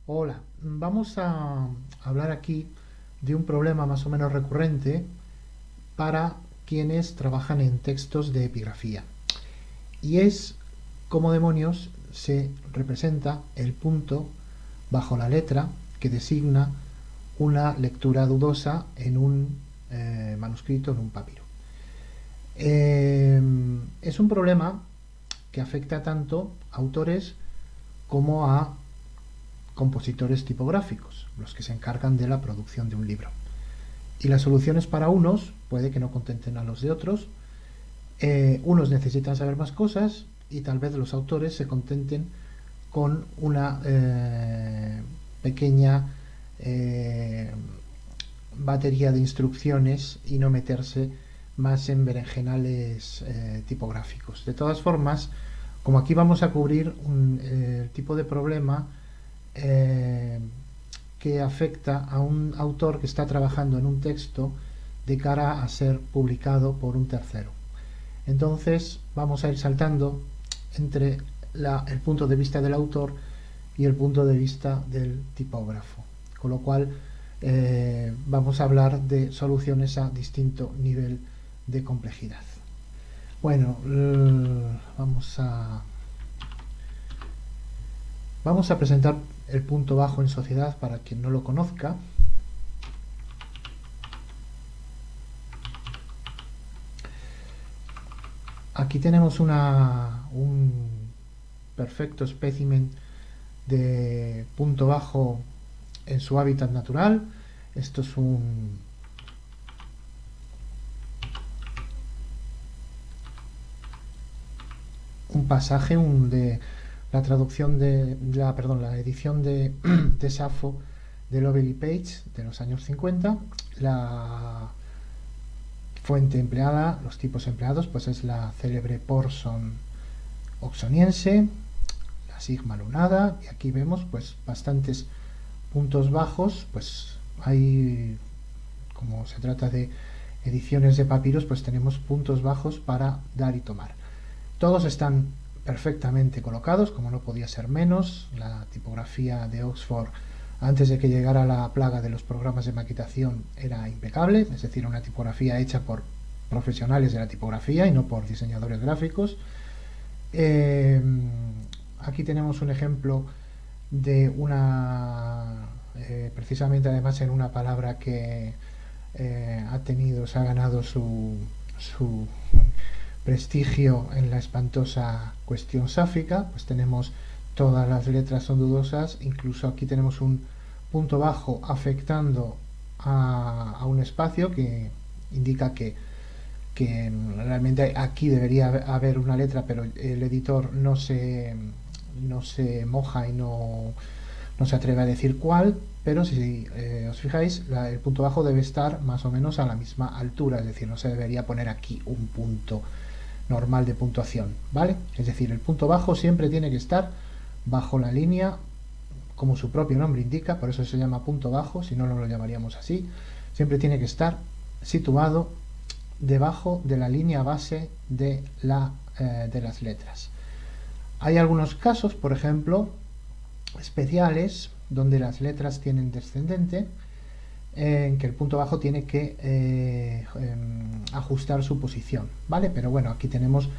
Hola, vamos a hablar aquí de un problema más o menos recurrente para quienes trabajan en textos de epigrafía. Y es cómo demonios se representa el punto bajo la letra que designa una lectura dudosa en un manuscrito, en un papiro. Es un problema que afecta tanto a autores como a compositores tipográficos, los que se encargan de la producción de un libro. Y las soluciones para unos puede que no contenten a los de otros. Unos necesitan saber más cosas y tal vez los autores se contenten con una pequeña batería de instrucciones y no meterse más en berenjenales tipográficos. De todas formas, como aquí vamos a cubrir un tipo de problema eh, que afecta a un autor que está trabajando en un texto de cara a ser publicado por un tercero. Entonces vamos a ir saltando entre el punto de vista del autor y el punto de vista del tipógrafo, con lo cual vamos a hablar de soluciones a distinto nivel de complejidad. Bueno, vamos a presentar el punto bajo en sociedad para quien no lo conozca. Aquí tenemos un perfecto espécimen de punto bajo en su hábitat natural. Esto es un pasaje de la traducción la edición de Safo de Lovely Page de los años 50. La fuente empleada, los tipos empleados, pues es la célebre Porson oxoniense, la sigma lunada, y aquí vemos pues bastantes puntos bajos. Pues hay, como se trata de ediciones de papiros, pues tenemos puntos bajos para dar y tomar. Todos están perfectamente colocados, como no podía ser menos. La tipografía de Oxford, antes de que llegara la plaga de los programas de maquetación, era impecable, es decir, una tipografía hecha por profesionales de la tipografía y no por diseñadores gráficos. Aquí tenemos un ejemplo de precisamente además en una palabra que se ha ganado su prestigio en la espantosa cuestión sáfica. Pues tenemos todas las letras son dudosas, incluso aquí tenemos un punto bajo afectando a un espacio que indica que realmente aquí debería haber una letra, pero el editor no se moja y no se atreve a decir cuál. Pero si os fijáis, el punto bajo debe estar más o menos a la misma altura, es decir, no se debería poner aquí un punto normal de puntuación, ¿vale? Es decir, el punto bajo siempre tiene que estar bajo la línea, como su propio nombre indica, por eso se llama punto bajo, si no, no lo llamaríamos así. Siempre tiene que estar situado debajo de la línea base de las letras. Hay algunos casos, por ejemplo, especiales, donde las letras tienen descendente, en que el punto bajo tiene que ajustar su posición, ¿vale? Pero bueno, aquí tenemos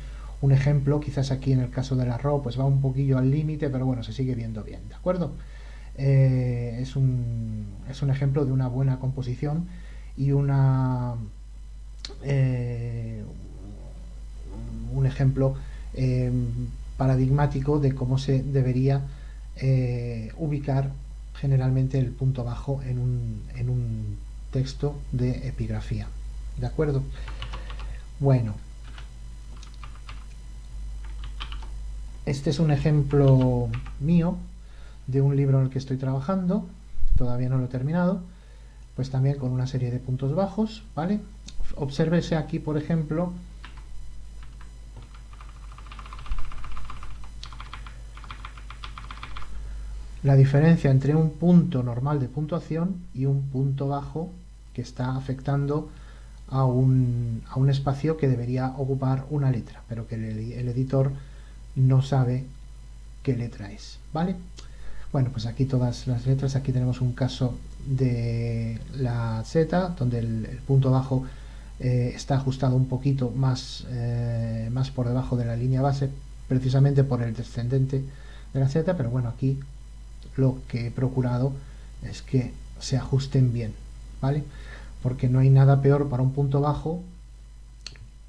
un ejemplo, quizás aquí en el caso del arroz pues va un poquillo al límite, pero bueno, se sigue viendo bien, ¿de acuerdo? Es un ejemplo de una buena composición y un ejemplo paradigmático de cómo se debería ubicar generalmente el punto bajo en un texto de epigrafía. ¿De acuerdo? Bueno, este es un ejemplo mío de un libro en el que estoy trabajando. Todavía no lo he terminado. Pues también con una serie de puntos bajos, ¿vale? Obsérvese aquí, por ejemplo, la diferencia entre un punto normal de puntuación y un punto bajo que está afectando a un espacio que debería ocupar una letra, pero que el editor no sabe qué letra es, ¿vale? Bueno, pues aquí todas las letras, aquí tenemos un caso de la Z, donde el punto bajo está ajustado un poquito más por debajo de la línea base, precisamente por el descendente de la Z, pero bueno, aquí lo que he procurado es que se ajusten bien, ¿vale? Porque no hay nada peor para un punto bajo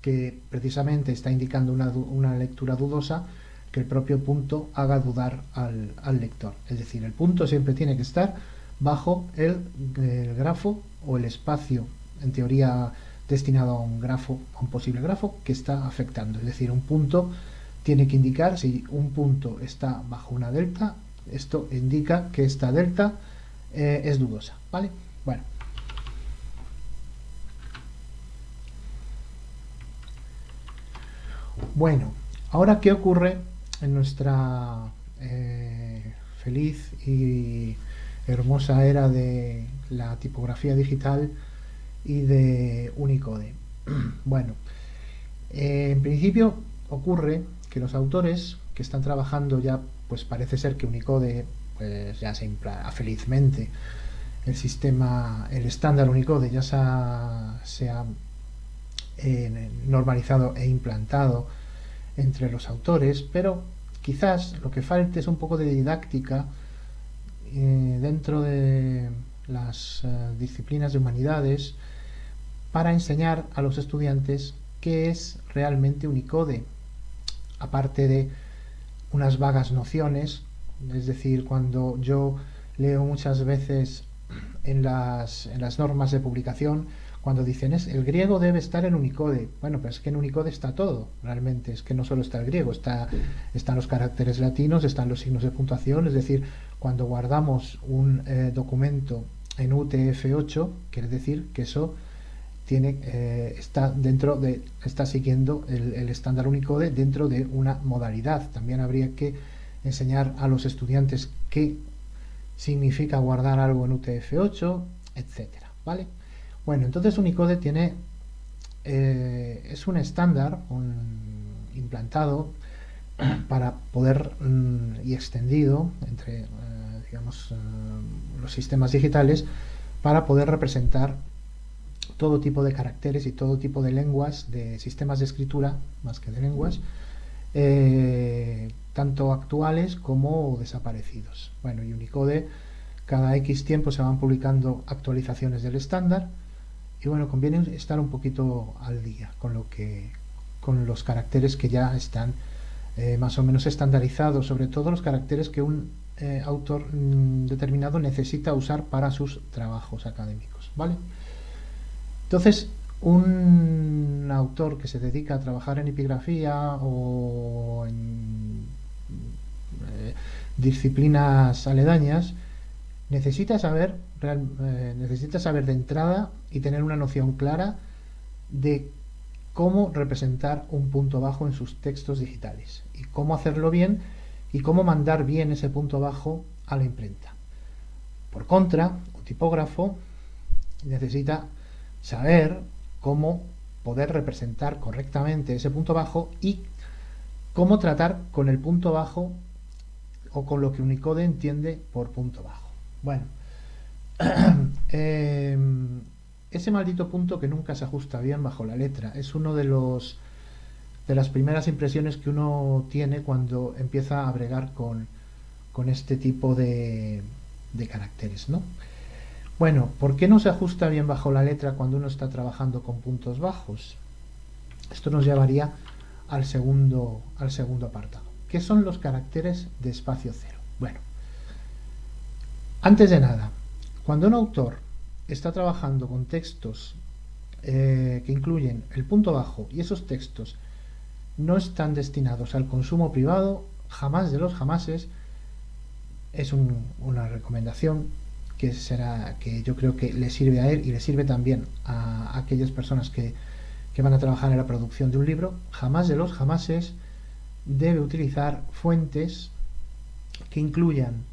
que precisamente está indicando una lectura dudosa, que el propio punto haga dudar al lector. Es decir, el punto siempre tiene que estar bajo el grafo o el espacio, en teoría destinado a un grafo, a un posible grafo que está afectando. Es decir, un punto tiene que indicar, si un punto está bajo una delta, esto indica que esta delta es dudosa, ¿vale? Bueno. Bueno, ahora ¿qué ocurre en nuestra feliz y hermosa era de la tipografía digital y de Unicode? Bueno, en principio ocurre que los autores que están trabajando ya, pues parece ser que Unicode pues ya se felizmente el sistema, el estándar Unicode ya se ha normalizado e implantado entre los autores, pero quizás lo que falte es un poco de didáctica dentro de las disciplinas de humanidades para enseñar a los estudiantes qué es realmente Unicode, aparte de unas vagas nociones. Es decir, cuando yo leo muchas veces en las normas de publicación, cuando dicen el griego debe estar en Unicode, bueno, pero es que en Unicode está todo, realmente, es que no solo está el griego, están los caracteres latinos, están los signos de puntuación. Es decir, cuando guardamos un documento en UTF-8, quiere decir que eso está siguiendo el estándar Unicode dentro de una modalidad. También habría que enseñar a los estudiantes qué significa guardar algo en UTF-8, etcétera, ¿vale? Bueno, entonces Unicode es un estándar implantado para poder y extendido entre los sistemas digitales para poder representar todo tipo de caracteres y todo tipo de lenguas, de sistemas de escritura, más que de lenguas, tanto actuales como desaparecidos. Bueno, y Unicode, cada X tiempo se van publicando actualizaciones del estándar, y bueno, conviene estar un poquito al día con los caracteres que ya están más o menos estandarizados, sobre todo los caracteres que un autor determinado necesita usar para sus trabajos académicos, ¿vale? Entonces, un autor que se dedica a trabajar en epigrafía o en disciplinas aledañas necesita saber de entrada y tener una noción clara de cómo representar un punto bajo en sus textos digitales y cómo hacerlo bien y cómo mandar bien ese punto bajo a la imprenta. Por contra, un tipógrafo necesita saber cómo poder representar correctamente ese punto bajo y cómo tratar con el punto bajo o con lo que Unicode entiende por punto bajo. Bueno, ese maldito punto que nunca se ajusta bien bajo la letra es uno de las primeras impresiones que uno tiene cuando empieza a bregar con este tipo de caracteres, ¿no? Bueno, ¿por qué no se ajusta bien bajo la letra cuando uno está trabajando con puntos bajos? Esto nos llevaría al segundo apartado. ¿Qué son los caracteres de espacio cero? Bueno, antes de nada, cuando un autor está trabajando con textos que incluyen el punto bajo y esos textos no están destinados al consumo privado, jamás de los jamases, es una recomendación que yo creo que le sirve a él y le sirve también a aquellas personas que van a trabajar en la producción de un libro. Jamás de los jamases debe utilizar fuentes que incluyan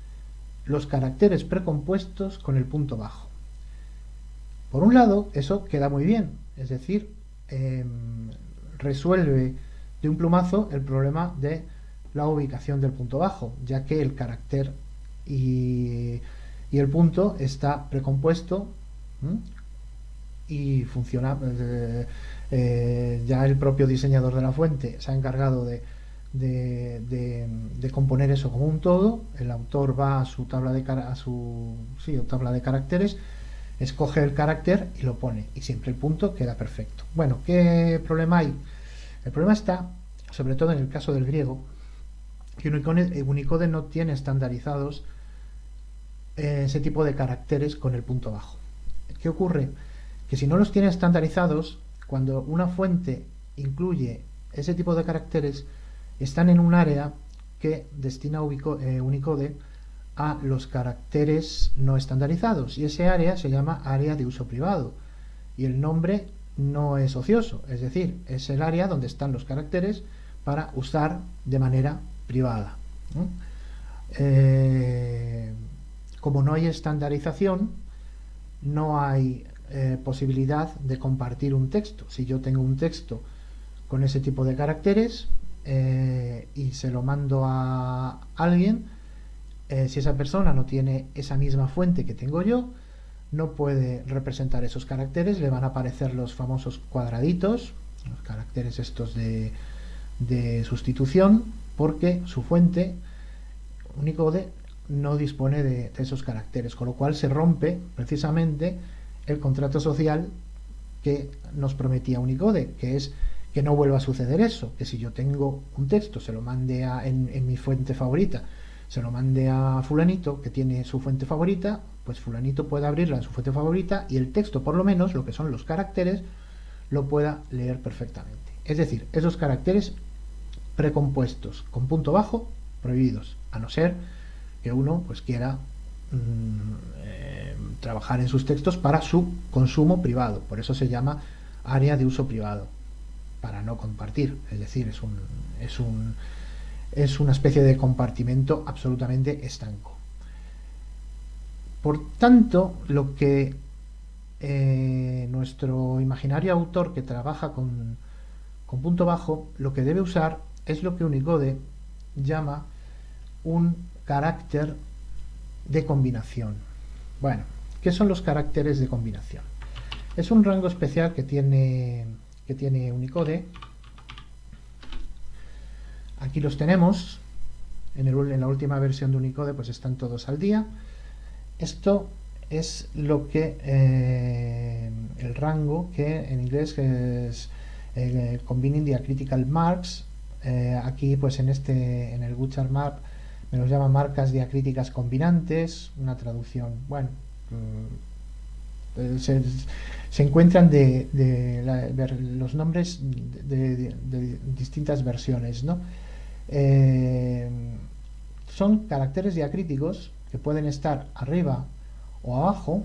los caracteres precompuestos con el punto bajo. Por un lado, eso queda muy bien, es decir, resuelve de un plumazo el problema de la ubicación del punto bajo, ya que el carácter y, y el punto está precompuesto. Y funciona. Ya el propio diseñador de la fuente se ha encargado de componer eso como un todo. El autor va a su tabla de tabla de caracteres, escoge el carácter y lo pone, y siempre el punto queda perfecto. Bueno, ¿qué problema hay? El problema está, sobre todo en el caso del griego, que Unicode no tiene estandarizados ese tipo de caracteres con el punto bajo. ¿Qué ocurre? Que si no los tiene estandarizados, cuando una fuente incluye ese tipo de caracteres, están en un área que destina Unicode a los caracteres no estandarizados, y ese área se llama área de uso privado, y el nombre no es ocioso, es decir, es el área donde están los caracteres para usar de manera privada. Como no hay estandarización, no hay posibilidad de compartir un texto. Si yo tengo un texto con ese tipo de caracteres y se lo mando a alguien, si esa persona no tiene esa misma fuente que tengo yo, no puede representar esos caracteres, le van a aparecer los famosos cuadraditos, los caracteres estos de sustitución, porque su fuente Unicode no dispone de esos caracteres, con lo cual se rompe precisamente el contrato social que nos prometía Unicode, que es que no vuelva a suceder eso, que si yo tengo un texto, se lo mande en mi fuente favorita, se lo mande a fulanito que tiene su fuente favorita, pues fulanito puede abrirla en su fuente favorita y el texto, por lo menos lo que son los caracteres, lo pueda leer perfectamente. Es decir, esos caracteres precompuestos con punto bajo, prohibidos, a no ser que uno pues quiera trabajar en sus textos para su consumo privado. Por eso se llama área de uso privado, para no compartir. Es decir, es una especie de compartimento absolutamente estanco. Por tanto, lo que nuestro imaginario autor que trabaja con punto bajo, lo que debe usar es lo que Unicode llama un carácter de combinación. Bueno, ¿qué son los caracteres de combinación? Es un rango especial que tiene Unicode. Aquí los tenemos. En la última versión de Unicode pues están todos al día. Esto es lo que el rango que en inglés es Combining Diacritical Marks. Aquí pues en el Butcher Map me los llama marcas diacríticas combinantes, una traducción, bueno, se encuentran los nombres de distintas versiones, ¿no? Son caracteres diacríticos que pueden estar arriba o abajo,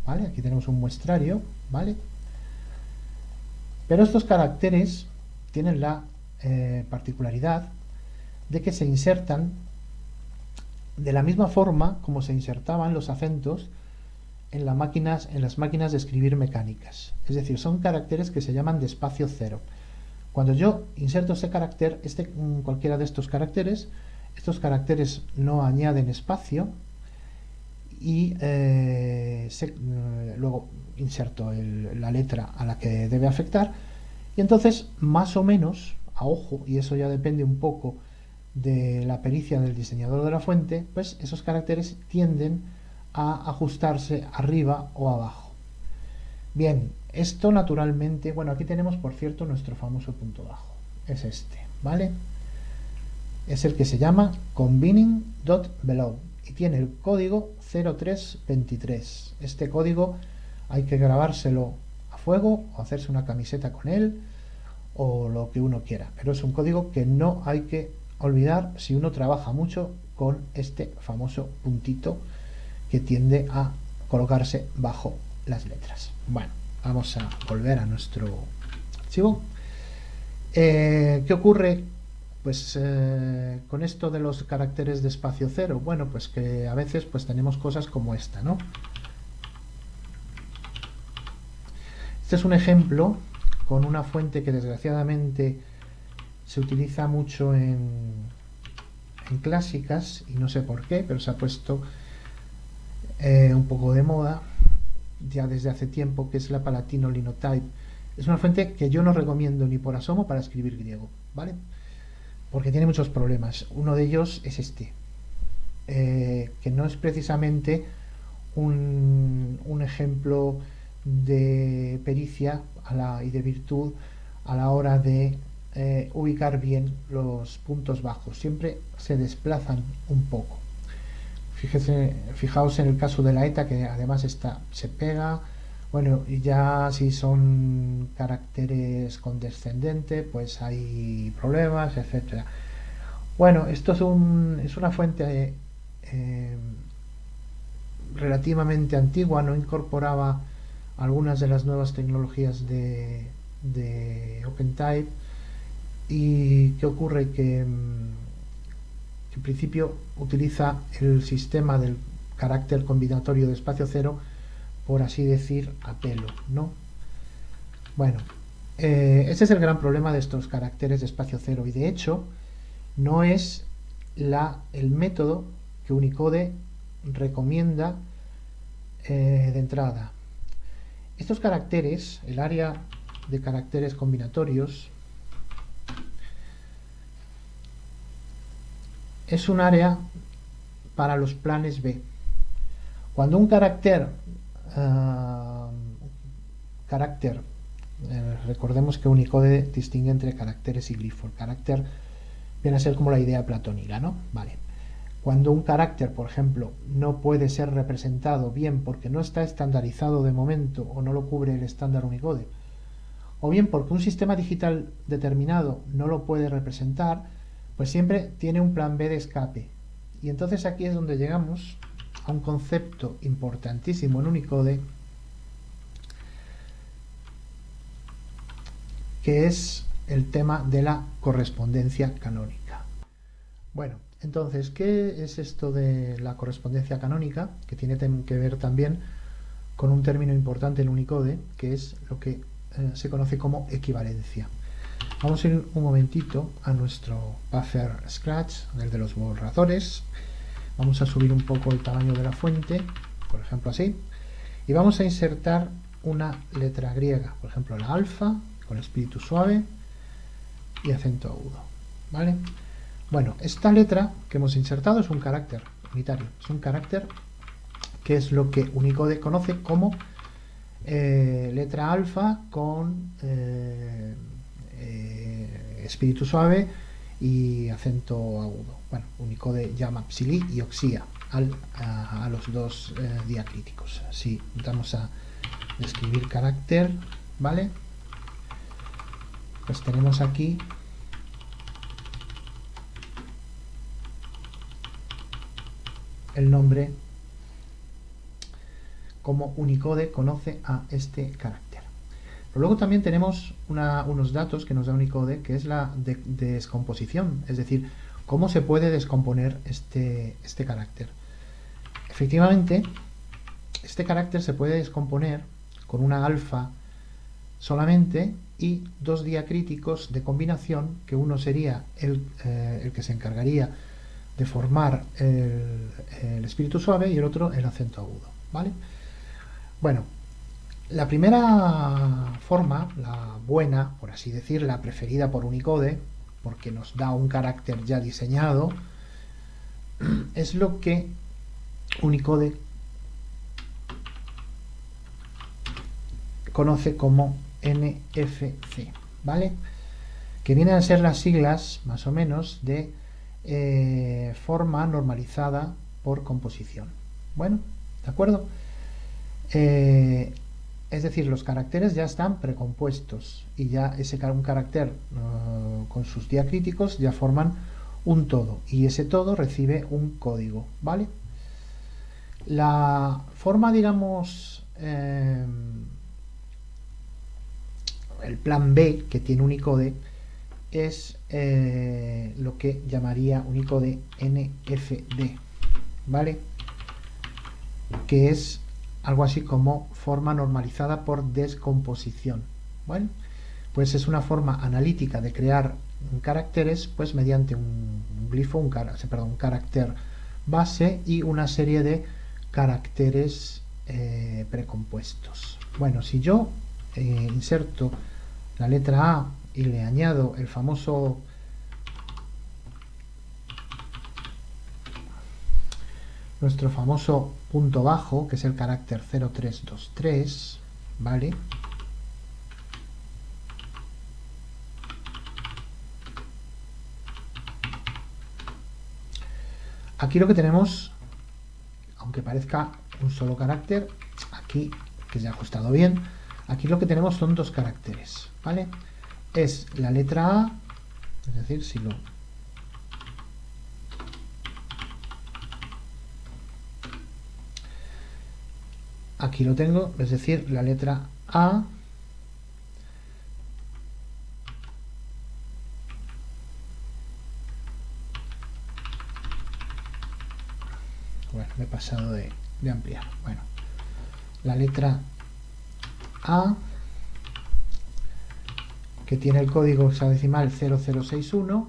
¿vale? Aquí tenemos un muestrario, ¿vale? Pero estos caracteres tienen la particularidad de que se insertan de la misma forma como se insertaban los acentos en las máquinas de escribir mecánicas. Es decir, son caracteres que se llaman de espacio cero. Cuando yo inserto este carácter, cualquiera de estos caracteres no añaden espacio y luego inserto la letra a la que debe afectar, y entonces más o menos a ojo, y eso ya depende un poco de la pericia del diseñador de la fuente, pues esos caracteres tienden a ajustarse arriba o abajo. Bien, esto naturalmente, bueno, aquí tenemos por cierto nuestro famoso punto bajo, es este, ¿vale? Es el que se llama combining.below y tiene el código 0323. Este código hay que grabárselo a fuego o hacerse una camiseta con él o lo que uno quiera, pero es un código que no hay que olvidar si uno trabaja mucho con este famoso puntito que tiende a colocarse bajo las letras. Bueno, vamos a volver a nuestro archivo. ¿Qué ocurre pues con esto de los caracteres de espacio cero? Bueno, pues que a veces pues tenemos cosas como esta, ¿no? Este es un ejemplo con una fuente que desgraciadamente se utiliza mucho en en clásicas, y no sé por qué, pero se ha puesto un poco de moda ya desde hace tiempo, que es la Palatino Linotype. Es una fuente que yo no recomiendo ni por asomo para escribir griego, ¿vale? Porque tiene muchos problemas. Uno de ellos es este, que no es precisamente un ejemplo de pericia y de virtud a la hora de ubicar bien los puntos bajos. Siempre se desplazan un poco. Fijaos en el caso de la eta, que además se pega. Bueno, y ya si son caracteres con descendente, pues hay problemas, etcétera. Bueno, esto es una fuente relativamente antigua, no incorporaba algunas de las nuevas tecnologías de OpenType. ¿Y qué ocurre? Que en principio utiliza el sistema del carácter combinatorio de espacio cero, por así decir, a pelo, ¿no? Bueno, ese es el gran problema de estos caracteres de espacio cero, y de hecho no es el método que Unicode recomienda de entrada. Estos caracteres, el área de caracteres combinatorios, es un área para los planes B. Cuando un carácter, recordemos que Unicode distingue entre caracteres y glifos. El carácter viene a ser como la idea platónica, ¿no? Vale. Cuando un carácter, por ejemplo, no puede ser representado bien porque no está estandarizado de momento o no lo cubre el estándar Unicode, o bien porque un sistema digital determinado no lo puede representar, pues siempre tiene un plan B de escape. Y entonces aquí es donde llegamos a un concepto importantísimo en Unicode, que es el tema de la correspondencia canónica. Bueno, entonces, ¿qué es esto de la correspondencia canónica? Que tiene que ver también con un término importante en Unicode, que es lo que se conoce como equivalencia. Vamos a ir un momentito a nuestro buffer Scratch, el de los borradores. Vamos a subir un poco el tamaño de la fuente, por ejemplo así, y vamos a insertar una letra griega, por ejemplo la alfa, con espíritu suave y acento agudo, ¿vale? Bueno, esta letra que hemos insertado es un carácter unitario, es un carácter que es lo que Unicode conoce como letra alfa con espíritu suave y acento agudo. Bueno, Unicode llama psilí y oxía a los dos diacríticos. Si vamos a describir carácter, ¿vale? Pues tenemos aquí el nombre como Unicode conoce a este carácter. Pero luego también tenemos unos datos que nos da Unicode, que es la descomposición, es decir, cómo se puede descomponer este carácter. Efectivamente, este carácter se puede descomponer con una alfa solamente y dos diacríticos de combinación, que uno sería el que se encargaría de formar el espíritu suave y el otro el acento agudo, ¿vale? Bueno, la primera forma, la buena, por así decir, la preferida por Unicode, porque nos da un carácter ya diseñado, es lo que Unicode conoce como NFC, ¿vale? Que vienen a ser las siglas, más o menos, de forma normalizada por composición. Bueno, ¿de acuerdo? Es decir, los caracteres ya están precompuestos y ya un carácter con sus diacríticos ya forman un todo, y ese todo recibe un código, ¿vale? La forma, digamos, el plan B que tiene Unicode es lo que llamaría Unicode NFD, ¿vale? Que es algo así como forma normalizada por descomposición. Bueno, pues es una forma analítica de crear caracteres, pues mediante un glifo, un carácter base y una serie de caracteres precompuestos. Bueno, si yo inserto la letra A y le añado el famoso nuestro famoso punto bajo, que es el carácter 0323, ¿vale? Aquí lo que tenemos, aunque parezca un solo carácter, aquí, que se ha ajustado bien, aquí lo que tenemos son dos caracteres, ¿vale? Es la letra A, es decir, si lo... Aquí lo tengo, es decir, la letra A. Bueno, me he pasado de ampliar. Bueno, la letra A, que tiene el código hexadecimal 0061,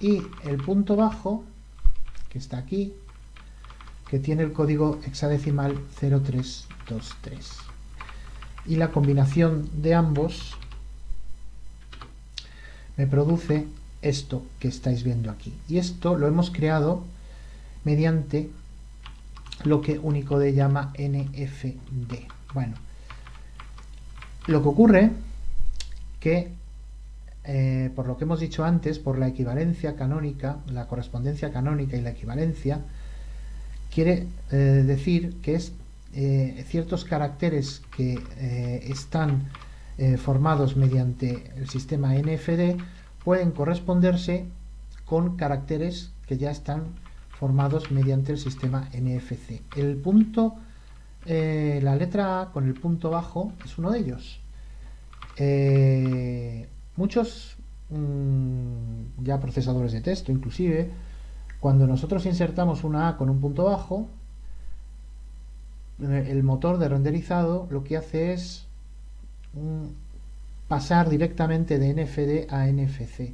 y el punto bajo, que está aquí, que tiene el código hexadecimal 0323. Y la combinación de ambos me produce esto que estáis viendo aquí. Y esto lo hemos creado mediante lo que Unicode llama NFD. Bueno, lo que ocurre que, por lo que hemos dicho antes, por la equivalencia canónica, la correspondencia canónica y la equivalencia, quiere decir que es ciertos caracteres que están formados mediante el sistema NFD pueden corresponderse con caracteres que ya están formados mediante el sistema NFC. El punto, la letra A con el punto bajo es uno de ellos. Muchos ya procesadores de texto, inclusive, cuando nosotros insertamos una A con un punto bajo, el motor de renderizado lo que hace es pasar directamente de NFD a NFC.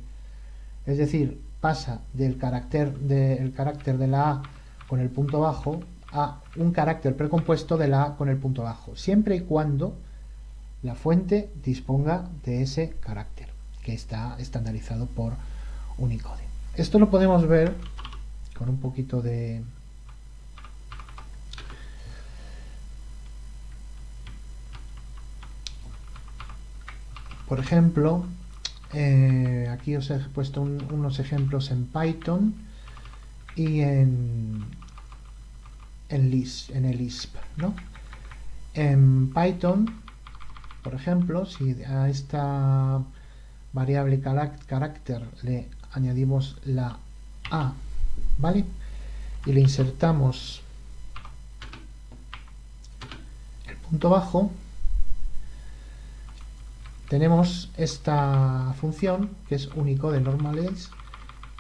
Es decir, pasa del carácter de la A con el punto bajo a un carácter precompuesto de la A con el punto bajo, siempre y cuando la fuente disponga de ese carácter, que está estandarizado por Unicode. Esto lo podemos ver con un poquito de... Por ejemplo, aquí os he puesto unos ejemplos en Python y en el Lisp, ¿no? En Python, por ejemplo, si a esta variable carácter le añadimos la A, ¿vale? Y le insertamos el punto bajo, tenemos esta función que es Unicode normalize,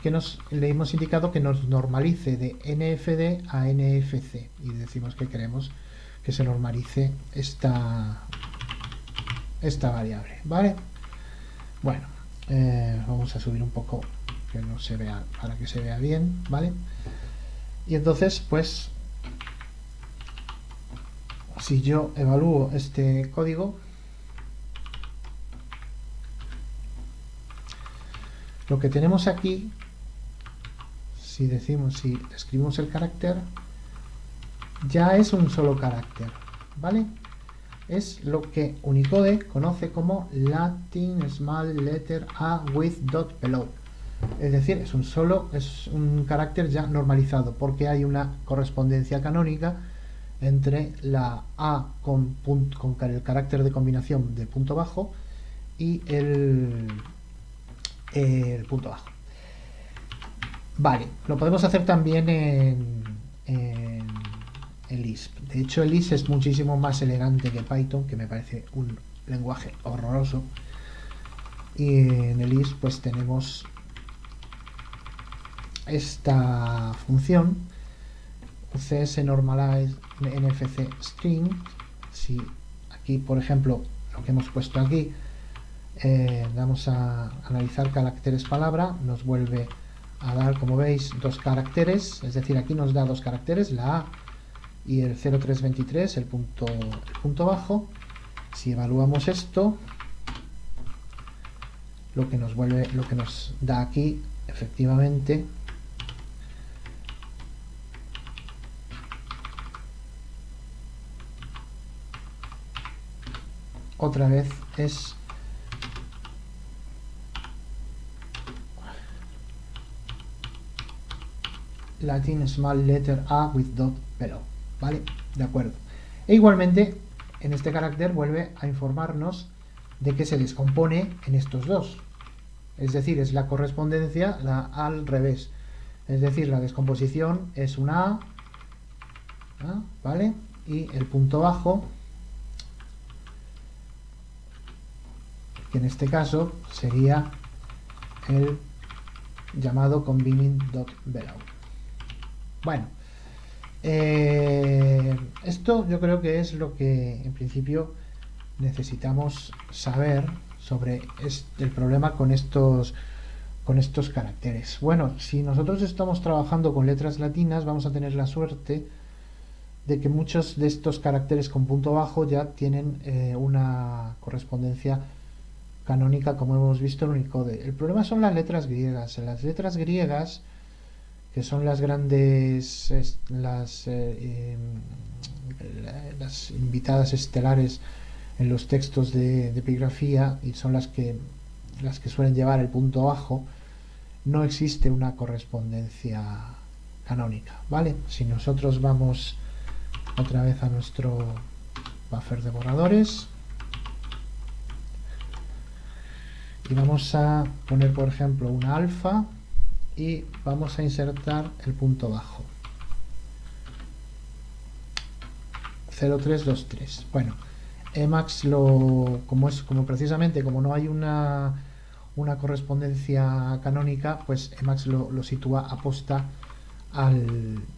que le hemos indicado que nos normalice de NFD a NFC, y decimos que queremos que se normalice esta variable, ¿vale? Bueno, vamos a subir un poco que no se vea, para que se vea bien, ¿vale? Y entonces, pues, si yo evalúo este código, lo que tenemos aquí, si escribimos el carácter, ya es un solo carácter, ¿vale? Es lo que Unicode conoce como Latin Small Letter A with dot below. Es decir, es un carácter ya normalizado, porque hay una correspondencia canónica entre la A con el carácter de combinación de punto bajo y el punto bajo. Vale, lo podemos hacer también en Lisp. De hecho, el Lisp es muchísimo más elegante que Python, que me parece un lenguaje horroroso. Y en el Lisp pues tenemos esta función ucs normalize nfc string. Si aquí, por ejemplo, lo que hemos puesto aquí, vamos a analizar caracteres palabra, nos vuelve a dar, como veis, dos caracteres, es decir, aquí nos da dos caracteres, la A y el 0323, el punto bajo. Si evaluamos esto, lo que nos da aquí, efectivamente, otra vez es Latin small letter A with dot below, ¿vale? De acuerdo. E igualmente, en este carácter vuelve a informarnos de que se descompone en estos dos. Es decir, es la correspondencia al revés. Es decir, la descomposición es una A, ¿vale? Y el punto bajo, que en este caso sería el llamado combining dot below. Bueno, esto yo creo que es lo que en principio necesitamos saber sobre el problema con estos caracteres. Bueno, si nosotros estamos trabajando con letras latinas, vamos a tener la suerte de que muchos de estos caracteres con punto bajo ya tienen una correspondencia canónica, como hemos visto en Unicode. El problema son las letras griegas. En las letras griegas, que son las grandes, las invitadas estelares en los textos de epigrafía, y son las que suelen llevar el punto bajo, no existe una correspondencia canónica, ¿vale? Si nosotros vamos otra vez a nuestro buffer de borradores y vamos a poner, por ejemplo, una alfa y vamos a insertar el punto bajo 0323. Bueno, Emacs como precisamente como no hay una correspondencia canónica, pues Emacs lo sitúa aposta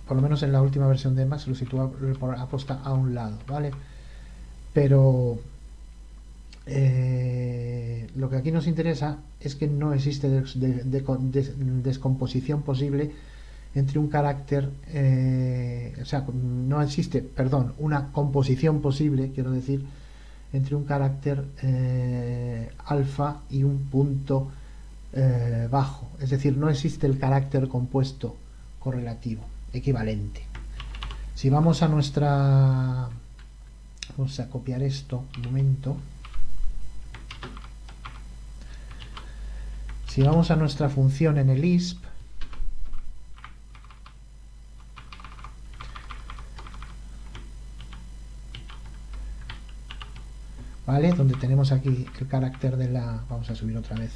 por lo menos en la última versión de Emacs lo sitúa aposta a un lado, ¿vale? Pero lo que aquí nos interesa es que no existe descomposición posible entre un carácter, o sea, no existe, perdón, una composición posible, quiero decir, entre un carácter alfa y un punto bajo. Es decir, no existe el carácter compuesto correlativo, equivalente. Si vamos a vamos a copiar esto un momento. Si vamos a nuestra función en el Lisp, ¿vale? Donde tenemos aquí el carácter de vamos a subir otra vez.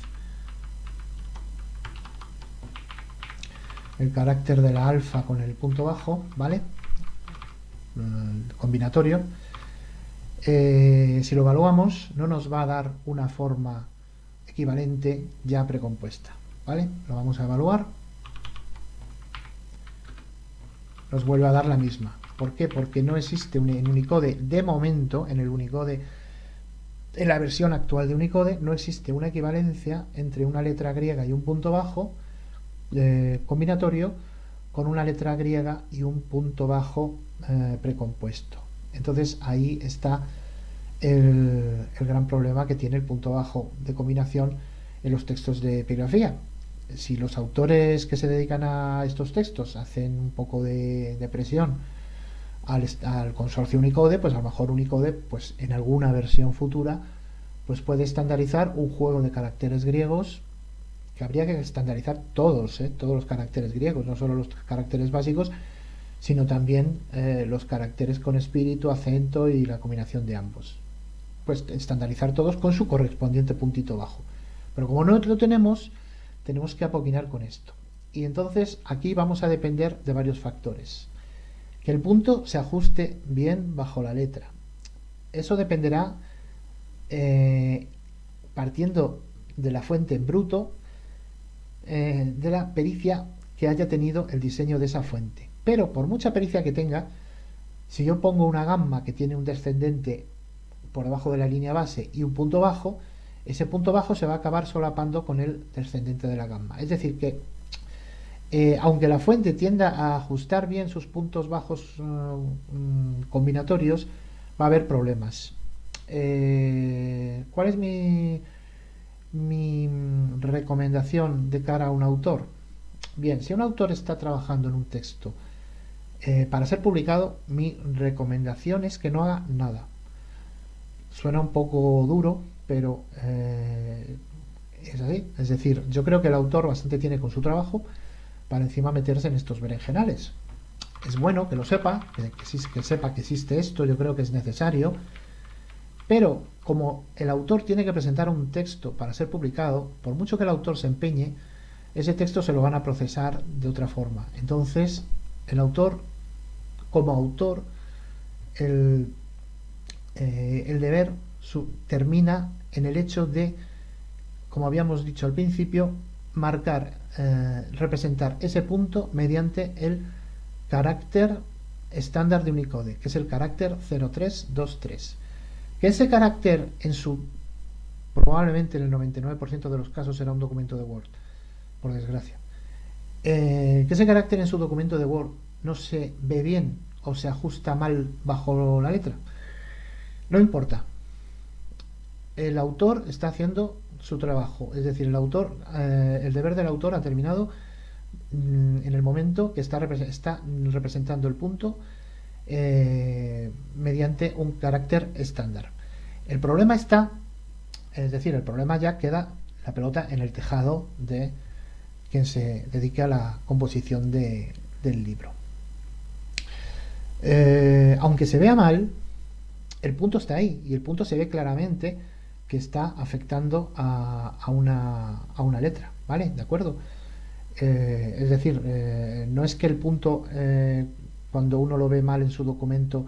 El carácter de la alfa con el punto bajo, ¿vale? Combinatorio. Si lo evaluamos, no nos va a dar una forma equivalente ya precompuesta, ¿vale? Lo vamos a evaluar. Nos vuelve a dar la misma. ¿Por qué? Porque no existe en Unicode, de momento, en la versión actual de Unicode, no existe una equivalencia entre una letra griega y un punto bajo combinatorio con una letra griega y un punto bajo precompuesto. Entonces ahí está el gran problema que tiene el punto bajo de combinación en los textos de epigrafía. Si los autores que se dedican a estos textos hacen un poco de presión al consorcio Unicode, pues a lo mejor Unicode, pues en alguna versión futura, pues puede estandarizar un juego de caracteres griegos, que habría que estandarizar todos los caracteres griegos, no solo los caracteres básicos, sino también los caracteres con espíritu, acento y la combinación de ambos. Pues estandarizar todos con su correspondiente puntito bajo. Pero como no lo tenemos que apoquinar con esto. Y entonces aquí vamos a depender de varios factores. Que el punto se ajuste bien bajo la letra. Eso dependerá partiendo de la fuente en bruto, de la pericia que haya tenido el diseño de esa fuente. Pero por mucha pericia que tenga, si yo pongo una gamma que tiene un descendente por debajo de la línea base y un punto bajo, ese punto bajo se va a acabar solapando con el descendente de la gamma. Es decir que Aunque la fuente tienda a ajustar bien sus puntos bajos combinatorios, va a haber problemas. ¿Cuál es mi recomendación de cara a un autor? Bien, si un autor está trabajando en un texto para ser publicado, mi recomendación es que no haga nada. Suena un poco duro, pero es así. Es decir, yo creo que el autor bastante tiene con su trabajo para encima meterse en estos berenjenales. Es bueno que lo sepa, que sepa que existe esto, yo creo que es necesario, pero como el autor tiene que presentar un texto para ser publicado, por mucho que el autor se empeñe, ese texto se lo van a procesar de otra forma. Entonces, el autor, como autor, el deber termina en el hecho de, como habíamos dicho al principio, marcar, representar ese punto mediante el carácter estándar de Unicode, que es el carácter 0323. Que ese carácter probablemente en el 99% de los casos será un documento de Word, por desgracia. Que ese carácter en su documento de Word no se ve bien o se ajusta mal bajo la letra, no importa. El autor está haciendo su trabajo, es decir, el deber del autor ha terminado en el momento que está representando el punto mediante un carácter estándar. El problema el problema ya queda la pelota en el tejado de quien se dedique a la composición del libro. Aunque se vea mal, el punto está ahí y el punto se ve claramente que está afectando a una letra, ¿vale? ¿De acuerdo? Es decir, no es que el punto, cuando uno lo ve mal en su documento,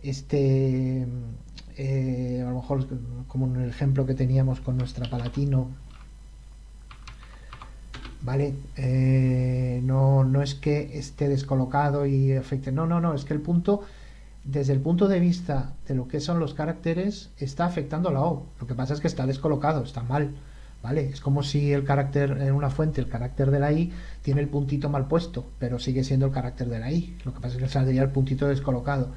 a lo mejor como en el ejemplo que teníamos con nuestra Palatino, ¿vale? No es que esté descolocado y afecte, no, es que el punto, desde el punto de vista de lo que son los caracteres, está afectando la O. Lo que pasa es que está descolocado, está mal, ¿vale? Es como si el carácter en una fuente, el carácter de la I, tiene el puntito mal puesto, pero sigue siendo el carácter de la I. Lo que pasa es que saldría el puntito descolocado.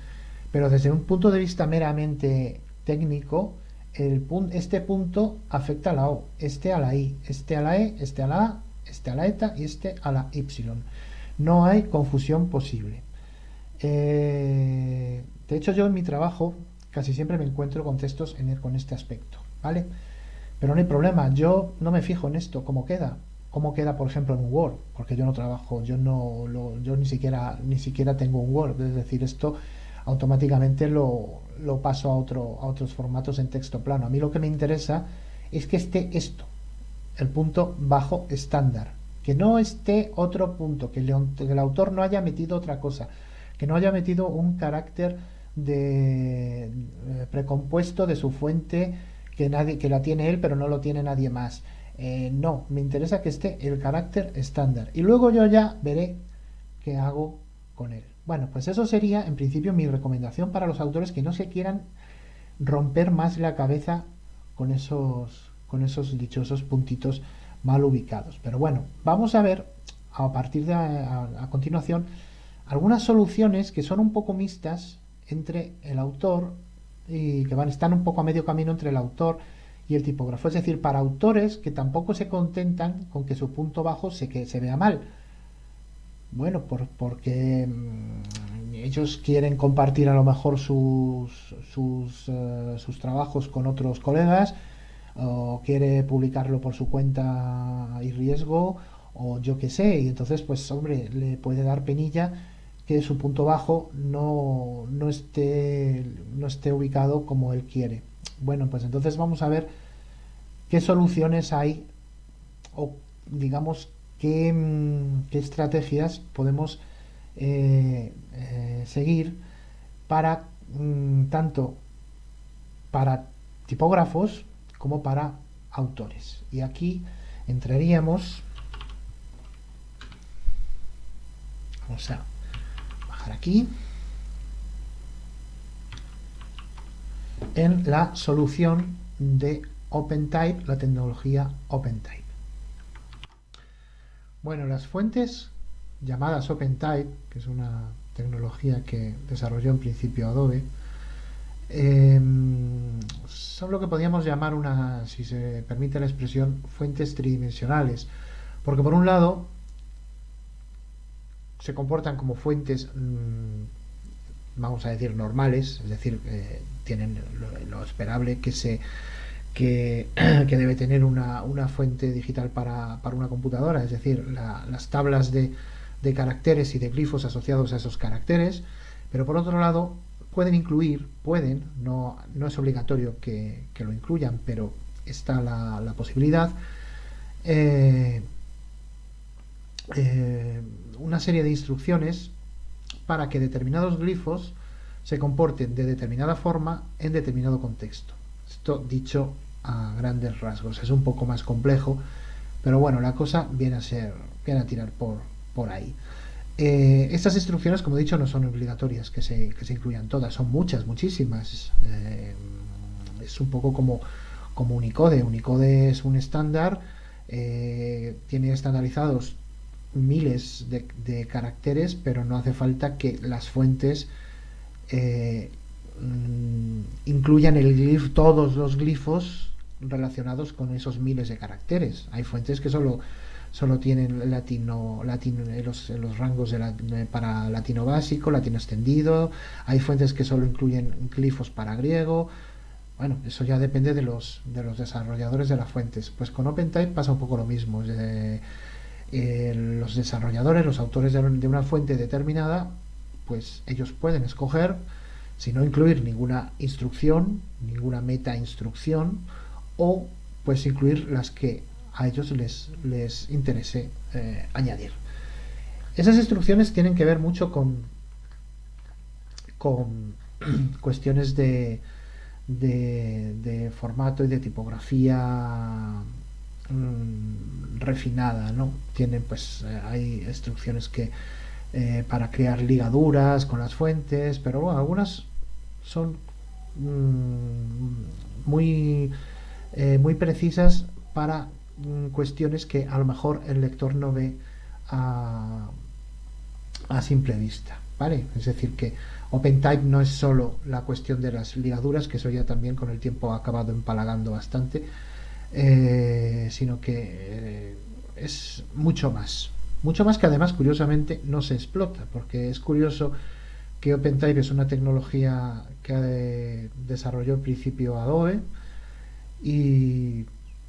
Pero desde un punto de vista meramente técnico, este punto afecta a la O, este a la I, este a la E, este a la A, este a la ETA y este a la Y. No hay confusión posible. De hecho, yo en mi trabajo casi siempre me encuentro con textos con este aspecto, ¿vale? Pero no hay problema, yo no me fijo en esto, cómo queda, por ejemplo, en un Word, porque yo no trabajo, yo ni siquiera tengo un Word, es decir, esto automáticamente lo paso a otros formatos en texto plano. A mí lo que me interesa es que esté esto, el punto bajo estándar, que no esté otro punto, que el autor no haya metido otra cosa, que no haya metido un carácter precompuesto de su fuente que la tiene él pero no lo tiene nadie más. No, me interesa que esté el carácter estándar y luego yo ya veré qué hago con él. Bueno, pues eso sería en principio mi recomendación para los autores que no se quieran romper más la cabeza con esos dichosos puntitos mal ubicados. Pero bueno, vamos a ver a partir de a continuación algunas soluciones que son un poco mixtas entre el autor y que están un poco a medio camino entre el autor y el tipógrafo. Es decir, para autores que tampoco se contentan con que su punto bajo se vea mal. Bueno, porque ellos quieren compartir a lo mejor sus trabajos con otros colegas, o quiere publicarlo por su cuenta y riesgo, o yo qué sé, y entonces pues hombre, le puede dar penilla que su punto bajo no esté ubicado como él quiere. Bueno, pues entonces vamos a ver qué soluciones hay, o digamos qué estrategias podemos seguir para tanto para tipógrafos como para autores. Y aquí entraríamos, vamos a bajar aquí, en la solución de OpenType, la tecnología OpenType. Bueno, las fuentes llamadas OpenType, que es una tecnología que desarrolló en principio Adobe, son lo que podríamos llamar si se permite la expresión, fuentes tridimensionales. Porque por un lado se comportan como fuentes, vamos a decir, normales, es decir, tienen lo esperable que debe tener una fuente digital para una computadora, es decir, las tablas de caracteres y de glifos asociados a esos caracteres, pero por otro lado pueden, no es obligatorio que lo incluyan, pero está la posibilidad, una serie de instrucciones para que determinados glifos se comporten de determinada forma en determinado contexto. Esto dicho a grandes rasgos, es un poco más complejo, pero bueno, la cosa viene a tirar por ahí. Estas instrucciones, como he dicho, no son obligatorias que se incluyan todas, son muchísimas. Es un poco como Unicode. Unicode es un estándar, tiene estandarizados miles de caracteres, pero no hace falta que las fuentes incluyan todos los glifos relacionados con esos miles de caracteres. Hay fuentes que solo tienen latino los rangos para latino básico, latino extendido. Hay fuentes que solo incluyen glifos para griego. Bueno, eso ya depende de los desarrolladores de las fuentes. Pues con OpenType pasa un poco lo mismo. Los desarrolladores, los autores de una fuente determinada, pues ellos pueden escoger si no incluir ninguna instrucción, ninguna meta instrucción, o pues incluir las que a ellos les interese añadir. Esas instrucciones tienen que ver mucho con cuestiones de formato y de tipografía refinada, ¿no? Tienen, pues, hay instrucciones que para crear ligaduras con las fuentes, pero bueno, algunas son muy precisas para cuestiones que a lo mejor el lector no ve a simple vista, ¿vale? Es decir, que OpenType no es solo la cuestión de las ligaduras, que eso ya también con el tiempo ha acabado empalagando bastante, sino que es mucho más que además curiosamente no se explota, porque es curioso que OpenType es una tecnología que desarrolló en principio Adobe, y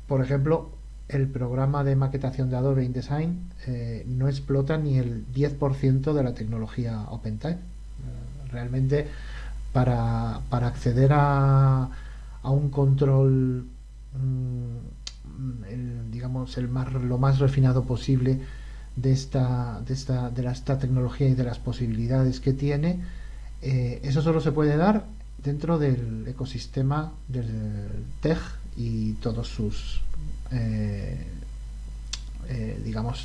por ejemplo el programa de maquetación de Adobe InDesign no explota ni el 10% de la tecnología OpenType. Realmente para acceder a un control lo más refinado posible de esta tecnología y de las posibilidades que tiene, eso solo se puede dar dentro del ecosistema del TEG y todos sus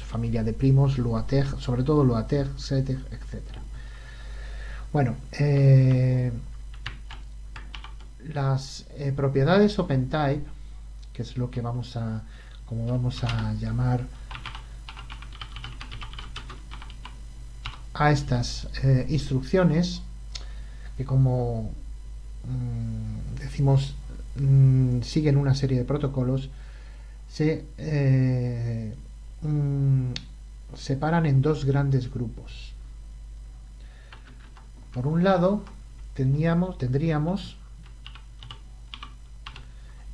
familia de primos, LuaTeX, sobre todo LuaTeX, CTEG, etcétera. Bueno, las propiedades OpenType, que es lo que vamos a llamar a estas instrucciones, que como decimos siguen una serie de protocolos, se separan en dos grandes grupos. Por un lado tendríamos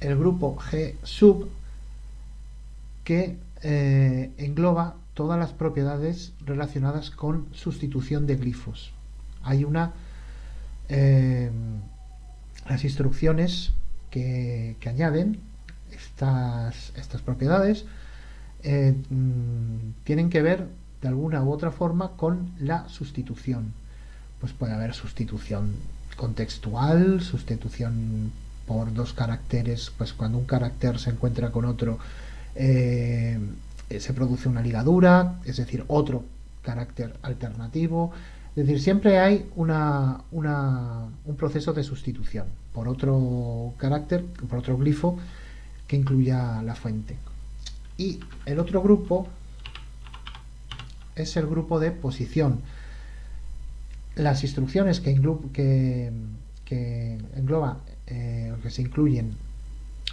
el grupo G sub, que engloba todas las propiedades relacionadas con sustitución de glifos. Hay las instrucciones que añaden estas propiedades tienen que ver de alguna u otra forma con la sustitución. Pues puede haber sustitución contextual, sustitución por dos caracteres, pues cuando un carácter se encuentra con otro se produce una ligadura, es decir, otro carácter alternativo. Es decir, siempre hay un proceso de sustitución por otro carácter, por otro glifo que incluya la fuente. Y el otro grupo es el grupo de posición. Las instrucciones que engloba o que se incluyen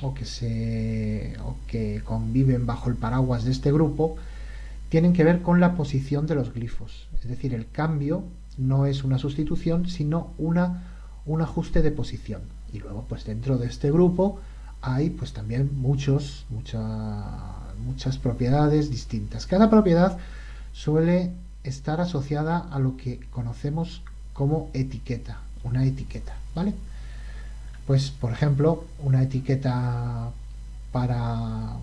o que conviven bajo el paraguas de este grupo tienen que ver con la posición de los glifos. Es decir, el cambio no es una sustitución, sino un ajuste de posición. Y luego, pues dentro de este grupo hay pues también muchas propiedades distintas. Cada propiedad suele estar asociada a lo que conocemos como etiqueta, una etiqueta, ¿vale? Pues, por ejemplo, una etiqueta para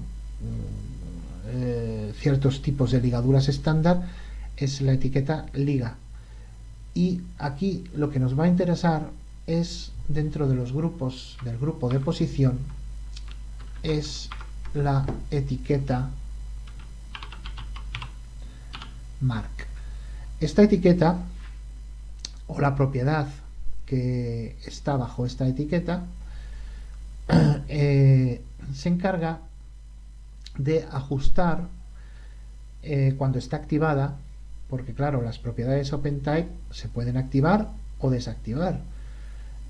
ciertos tipos de ligaduras estándar es la etiqueta liga. Y aquí lo que nos va a interesar es, dentro de los grupos, del grupo de posición, es la etiqueta mark. Esta etiqueta, o la propiedad que está bajo esta etiqueta, se encarga de ajustar cuando está activada, porque claro, las propiedades OpenType se pueden activar o desactivar,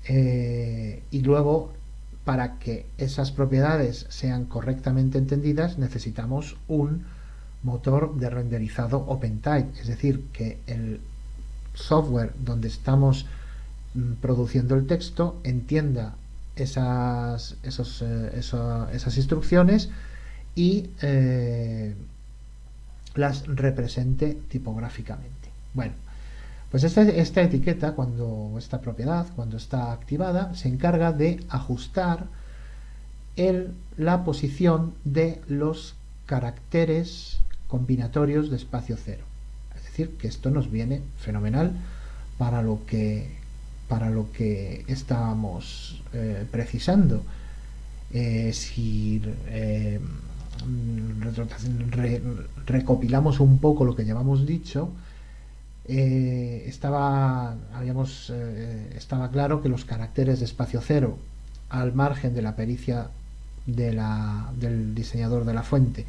y luego, para que esas propiedades sean correctamente entendidas, necesitamos un motor de renderizado OpenType, es decir, que el software donde estamos produciendo el texto entienda esas instrucciones y las represente tipográficamente. Bueno, pues esta etiqueta, esta propiedad, cuando está activada, se encarga de ajustar la posición de los caracteres combinatorios de espacio cero. Es decir, que esto nos viene fenomenal para lo que estábamos precisando. Si recopilamos un poco lo que ya hemos dicho, estaba claro que los caracteres de espacio cero, al margen de la pericia del diseñador de la fuente,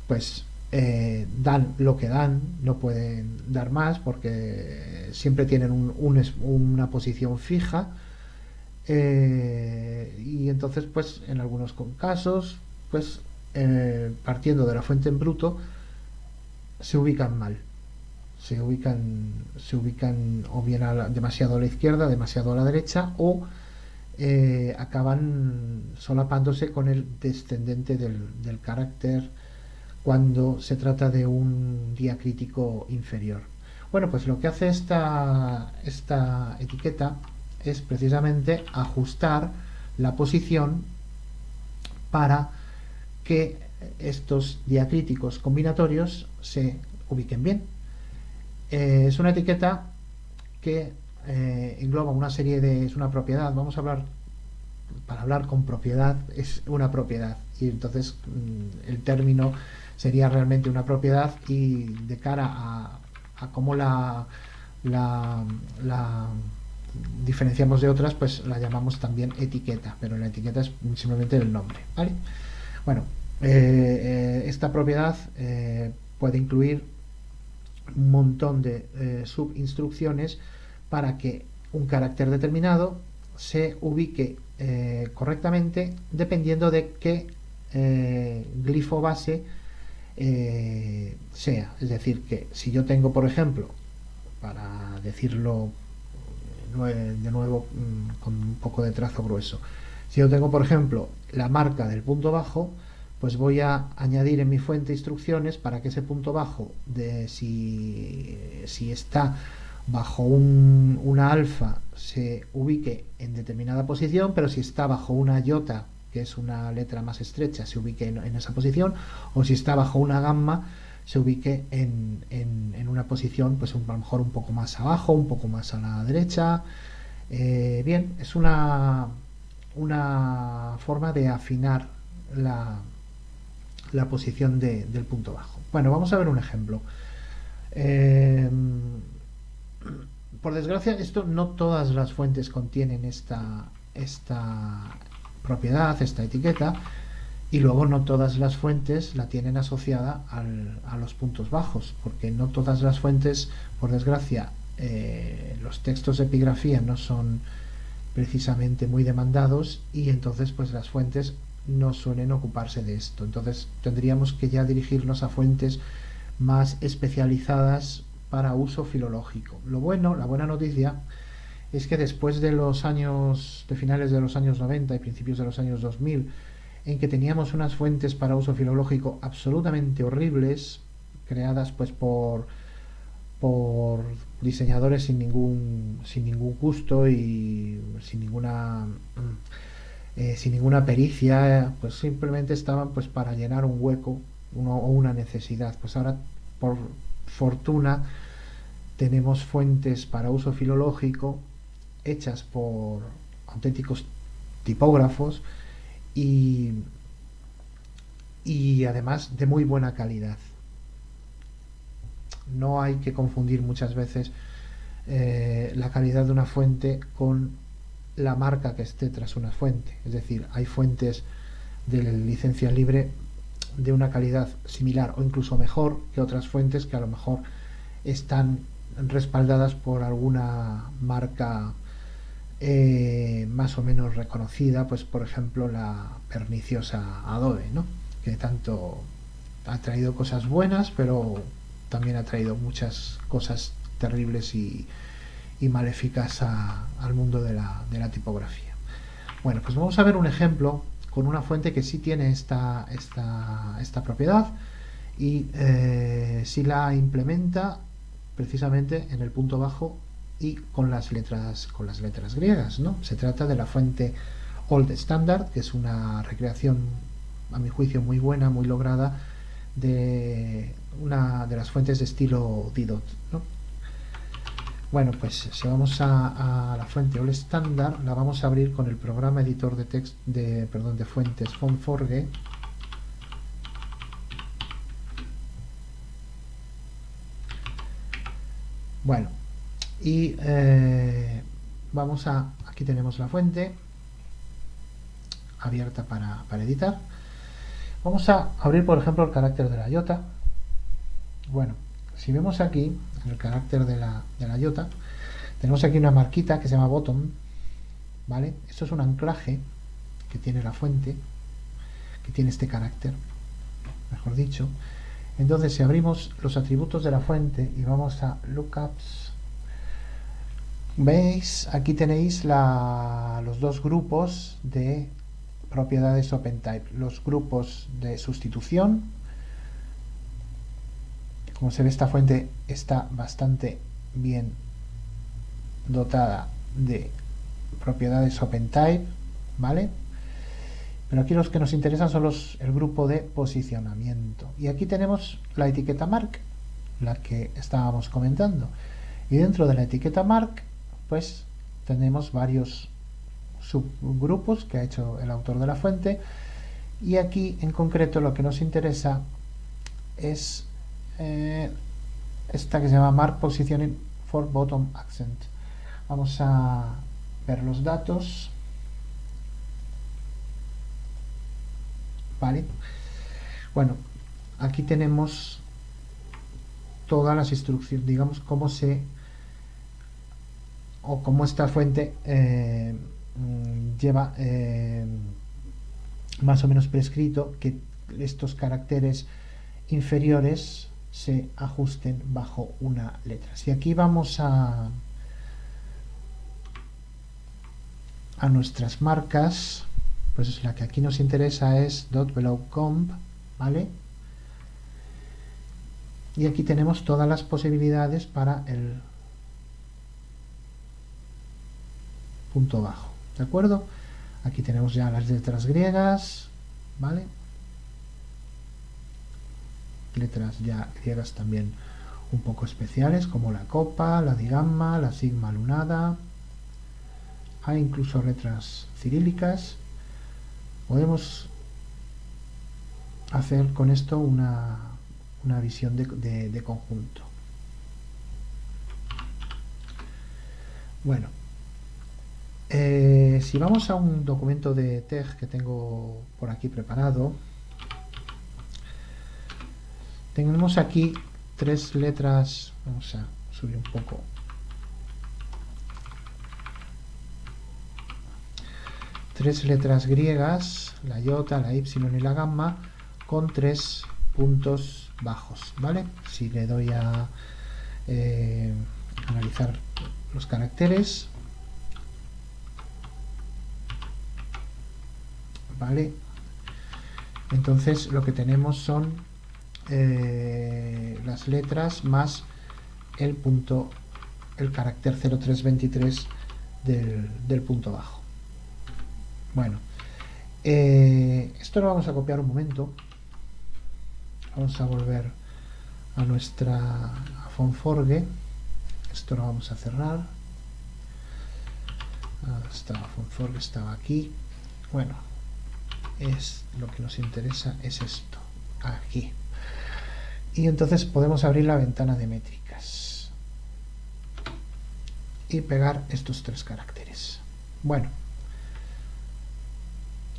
pues dan lo que dan, no pueden dar más porque siempre tienen una posición fija, y entonces pues en algunos casos pues partiendo de la fuente en bruto se ubican mal, se ubican o bien demasiado a la izquierda, demasiado a la derecha, o acaban solapándose con el descendente del carácter cuando se trata de un diacrítico inferior. Bueno, pues lo que hace esta etiqueta es precisamente ajustar la posición para que estos diacríticos combinatorios se ubiquen bien. Es una etiqueta que engloba una serie es una propiedad. Vamos a hablar, para hablar con propiedad, es una propiedad, y entonces el término sería realmente una propiedad, y de cara a cómo la diferenciamos de otras, pues la llamamos también etiqueta, pero la etiqueta es simplemente el nombre, ¿vale? Bueno, esta propiedad puede incluir un montón de subinstrucciones para que un carácter determinado se ubique correctamente dependiendo de qué glifo base sea. Es decir, que si yo tengo, por ejemplo, para decirlo de nuevo con un poco de trazo grueso, si yo tengo, por ejemplo, la marca del punto bajo, pues voy a añadir en mi fuente instrucciones para que ese punto bajo, si está bajo una alfa, se ubique en determinada posición, pero si está bajo una iota, que es una letra más estrecha, se ubique en esa posición, o si está bajo una gamma, se ubique en una posición, pues a lo mejor un poco más abajo, un poco más a la derecha. Bien, es una forma de afinar la posición del punto bajo. Bueno, vamos a ver un ejemplo. Por desgracia, no todas las fuentes contienen esta propiedad, esta etiqueta, Y luego no todas las fuentes la tienen asociada a los puntos bajos, porque no todas las fuentes, por desgracia, los textos de epigrafía no son precisamente muy demandados y entonces pues las fuentes no suelen ocuparse de esto. Entonces tendríamos que ya dirigirnos a fuentes más especializadas para uso filológico. Lo bueno, la buena noticia es que después de los años, de finales de los años 90 y principios de los años 2000, en que teníamos unas fuentes para uso filológico absolutamente horribles, creadas pues por diseñadores sin ningún gusto y sin ninguna pericia, pues simplemente estaban pues para llenar un hueco o una necesidad. Pues ahora, por fortuna, tenemos fuentes para uso filológico hechas por auténticos tipógrafos y, y además de muy buena calidad. No hay que confundir muchas veces la calidad de una fuente con la marca que esté tras una fuente. Es decir, hay fuentes de licencia libre de una calidad similar o incluso mejor que otras fuentes que a lo mejor están respaldadas por alguna marca más o menos reconocida, pues por ejemplo la perniciosa Adobe, ¿no? Que tanto ha traído cosas buenas, pero también ha traído muchas cosas terribles y maléficas al mundo de la tipografía. Bueno, pues vamos a ver un ejemplo con una fuente que sí tiene esta propiedad y sí la implementa precisamente en el punto bajo y con las letras griegas, ¿no? Se trata de la fuente Old Standard, que es una recreación, a mi juicio, muy buena, muy lograda de una de las fuentes de estilo Didot, ¿no? Bueno, pues si vamos a la fuente All Standard, la vamos a abrir con el programa editor de text de fuentes Fontforge. Bueno, y aquí tenemos la fuente abierta para editar. Vamos a abrir, por ejemplo, el carácter de la iota. Bueno, si vemos aquí en el carácter de la iota, tenemos aquí una marquita que se llama bottom, ¿vale? Esto es un anclaje que tiene la fuente, que tiene este carácter, mejor dicho. Entonces, si abrimos los atributos de la fuente y vamos a lookups, veis, aquí tenéis los dos grupos de propiedades OpenType, los grupos de sustitución. Como se ve, esta fuente está bastante bien dotada de propiedades OpenType, ¿vale? Pero aquí los que nos interesan son el grupo de posicionamiento. Y aquí tenemos la etiqueta mark, la que estábamos comentando. Y dentro de la etiqueta mark, pues tenemos varios subgrupos que ha hecho el autor de la fuente. Y aquí en concreto lo que nos interesa es esta que se llama Mark Positioning for Bottom Accent. Vamos a ver los datos. Vale. Bueno, aquí tenemos todas las instrucciones, digamos, cómo esta fuente lleva más o menos prescrito que estos caracteres inferiores se ajusten bajo una letra. Si aquí vamos a nuestras marcas, pues la que aquí nos interesa es .belowcomp, ¿vale? Y aquí tenemos todas las posibilidades para el punto bajo, ¿de acuerdo? Aquí tenemos ya las letras griegas, ¿vale? Letras ya griegas también un poco especiales, como la copa, la digamma, la sigma lunada. Hay incluso letras cirílicas. Podemos hacer con esto una visión de conjunto. Bueno, Si vamos a un documento de TEG que tengo por aquí preparado, tenemos aquí tres letras. Vamos a subir un poco. Tres letras griegas, la iota, la ipsilon y la gamma, con tres puntos bajos, ¿vale? Si le doy a analizar los caracteres, ¿vale? Entonces lo que tenemos son las letras más el punto, el carácter 0323 del punto bajo. Bueno, esto lo vamos a copiar un momento. Vamos a volver a nuestra Fonforge. Esto lo vamos a cerrar. Fonforge estaba aquí. Bueno, es lo que nos interesa es esto, aquí. Y entonces podemos abrir la ventana de métricas y pegar estos tres caracteres. Bueno,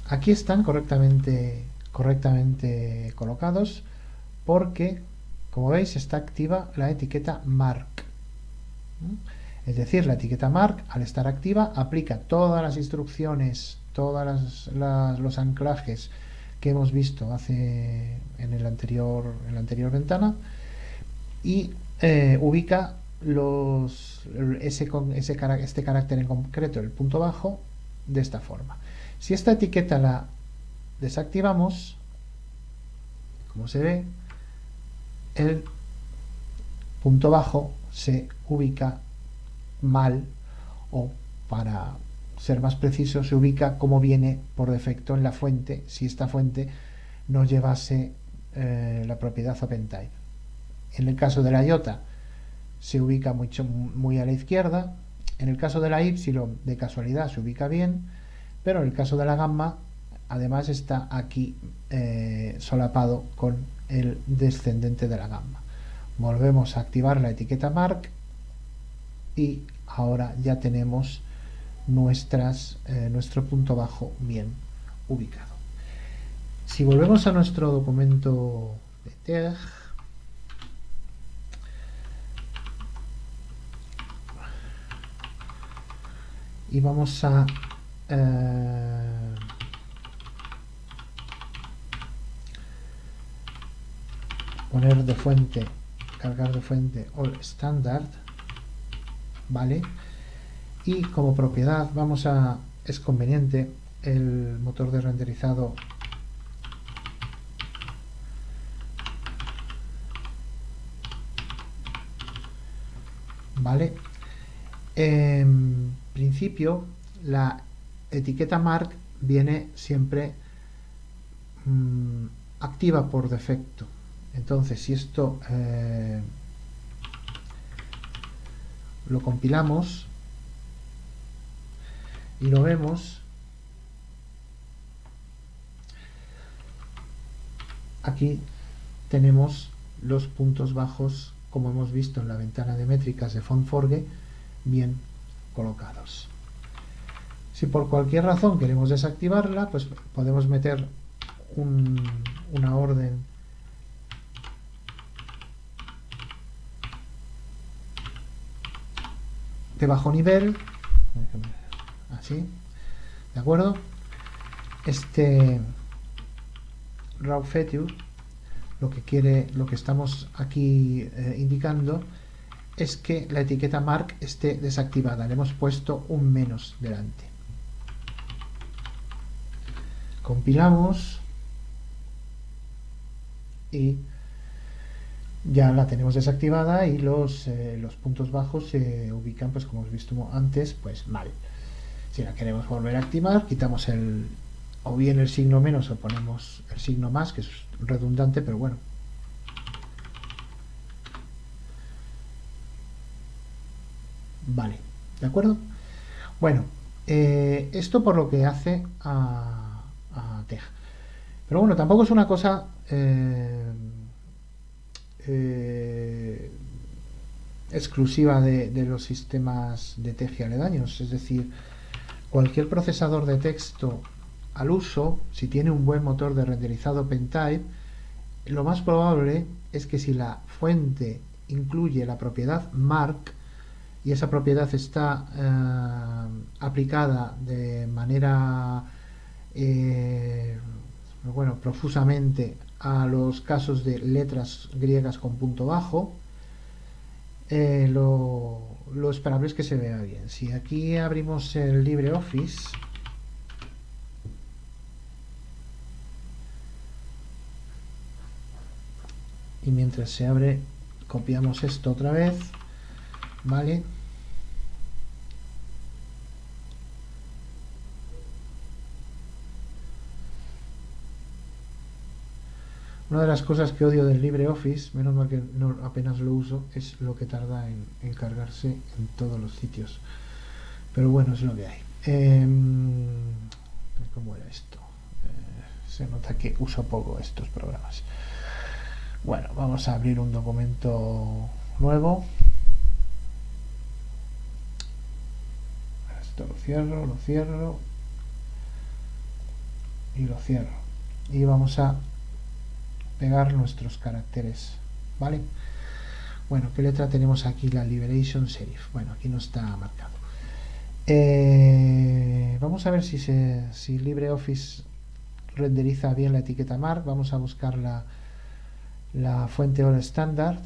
aquí están correctamente colocados porque, como veis, está activa la etiqueta mark. Es decir, la etiqueta mark, al estar activa, aplica todas las instrucciones, todos los anclajes que hemos visto en la anterior ventana, y ubica este carácter en concreto, el punto bajo, de esta forma. Si esta etiqueta la desactivamos, como se ve, el punto bajo se ubica mal, o para ser más preciso, se ubica como viene por defecto en la fuente, si esta fuente no llevase la propiedad OpenType. En el caso de la iota se ubica muy a la izquierda. En el caso de la ipsilon, de casualidad, se ubica bien, pero en el caso de la gamma, además está aquí solapado con el descendente de la gamma. Volvemos a activar la etiqueta mark y ahora ya tenemos nuestro punto bajo bien ubicado. Si volvemos a nuestro documento de TEG, y vamos a poner de fuente, cargar de fuente all standard, ¿vale? Y como propiedad es conveniente el motor de renderizado ¿vale? En principio la etiqueta mark viene siempre activa por defecto. Entonces, si esto lo compilamos y lo vemos, aquí tenemos los puntos bajos, como hemos visto en la ventana de métricas de Fonforge, bien colocados. Si por cualquier razón queremos desactivarla, pues podemos meter una orden de bajo nivel, así, ¿de acuerdo? Este raw feature lo que estamos aquí indicando es que la etiqueta mark esté desactivada. Le hemos puesto un menos delante. Compilamos y ya la tenemos desactivada y los puntos bajos se ubican, pues como hemos visto antes, pues mal. Si la queremos volver a activar, quitamos o bien el signo menos o ponemos el signo más, que es redundante, pero bueno. Vale, ¿de acuerdo? Bueno, esto por lo que hace a TEG. Pero bueno, tampoco es una cosa exclusiva de los sistemas de TEG y aledaños. Es decir, cualquier procesador de texto al uso, si tiene un buen motor de renderizado Pentype, lo más probable es que si la fuente incluye la propiedad mark y esa propiedad está aplicada de manera profusamente a los casos de letras griegas con punto bajo, lo esperable es que se vea bien. Si aquí abrimos el LibreOffice, y mientras se abre copiamos esto otra vez, ¿vale? Una de las cosas que odio del LibreOffice, menos mal que no, apenas lo uso, es lo que tarda en cargarse en todos los sitios. Pero bueno, es lo que hay. ¿Cómo era esto? Se nota que uso poco estos programas. Bueno, vamos a abrir un documento nuevo. Esto lo cierro y lo cierro. Y vamos a pegar nuestros caracteres, ¿vale? Bueno, ¿qué letra tenemos aquí? La Liberation Serif. Bueno, aquí no está marcado. Vamos a ver si LibreOffice renderiza bien la etiqueta mark. Vamos a buscar la fuente All Standard.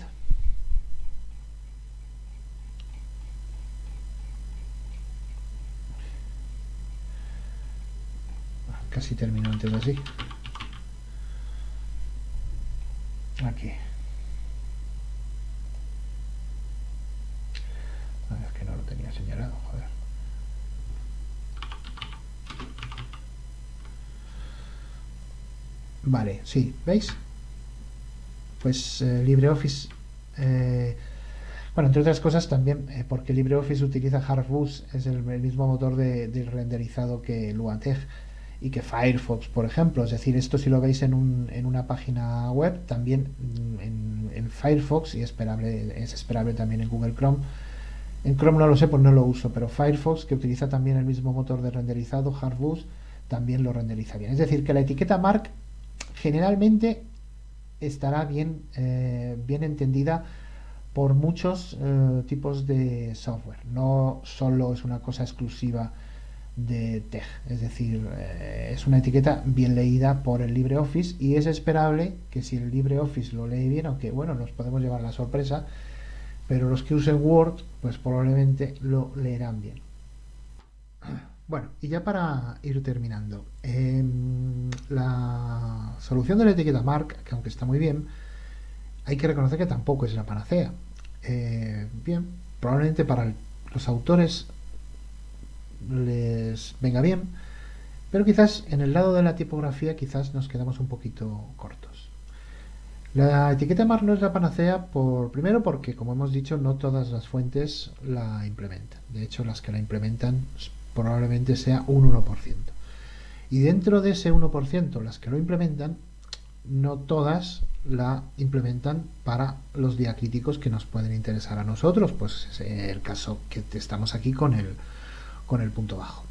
Casi termino antes de así. Aquí. Es que no lo tenía señalado, joder. Vale, sí, ¿veis? Pues LibreOffice, bueno, entre otras cosas también, porque LibreOffice utiliza Harvboost, es el mismo motor de renderizado que LuaTeX y que Firefox, por ejemplo. Es decir, esto si lo veis en una página web, también en Firefox, y es esperable también en Google Chrome. En Chrome no lo sé, pues no lo uso, pero Firefox, que utiliza también el mismo motor de renderizado, Harvboost, también lo renderiza bien. Es decir, que la etiqueta mark generalmente estará bien entendida por muchos tipos de software. No solo es una cosa exclusiva de TeX, es decir, es una etiqueta bien leída por el LibreOffice, y es esperable que si el LibreOffice lo lee bien, aunque bueno, nos podemos llevar la sorpresa, pero los que usen Word pues probablemente lo leerán bien. Bueno, y ya para ir terminando, la solución de la etiqueta mark, que aunque está muy bien, hay que reconocer que tampoco es la panacea. Bien, probablemente para los autores les venga bien, pero quizás en el lado de la tipografía quizás nos quedamos un poquito cortos. La etiqueta mark no es la panacea, primero porque, como hemos dicho, no todas las fuentes la implementan. De hecho, las que la implementan probablemente sea un 1%. Y dentro de ese 1%, las que lo implementan, no todas la implementan para los diacríticos que nos pueden interesar a nosotros, pues es el caso que estamos aquí con el punto bajo.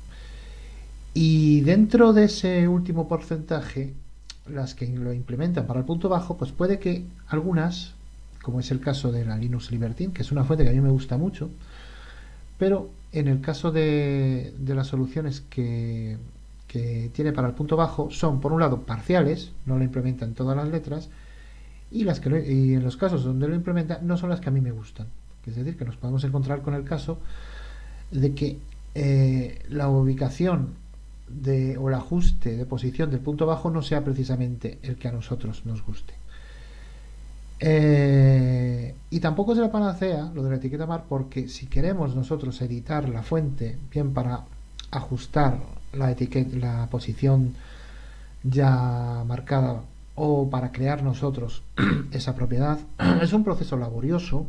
Y dentro de ese último porcentaje, las que lo implementan para el punto bajo, pues puede que algunas, como es el caso de la Linux Libertine, que es una fuente que a mí me gusta mucho, pero en el caso de las soluciones que tiene para el punto bajo, son por un lado parciales, no lo implementan todas las letras, y en los casos donde lo implementa no son las que a mí me gustan. Es decir, que nos podemos encontrar con el caso de que la ubicación o el ajuste de posición del punto bajo no sea precisamente el que a nosotros nos guste. Y tampoco es la panacea lo de la etiqueta mark, porque si queremos nosotros editar la fuente bien para ajustar la posición ya marcada, o para crear nosotros esa propiedad, es un proceso laborioso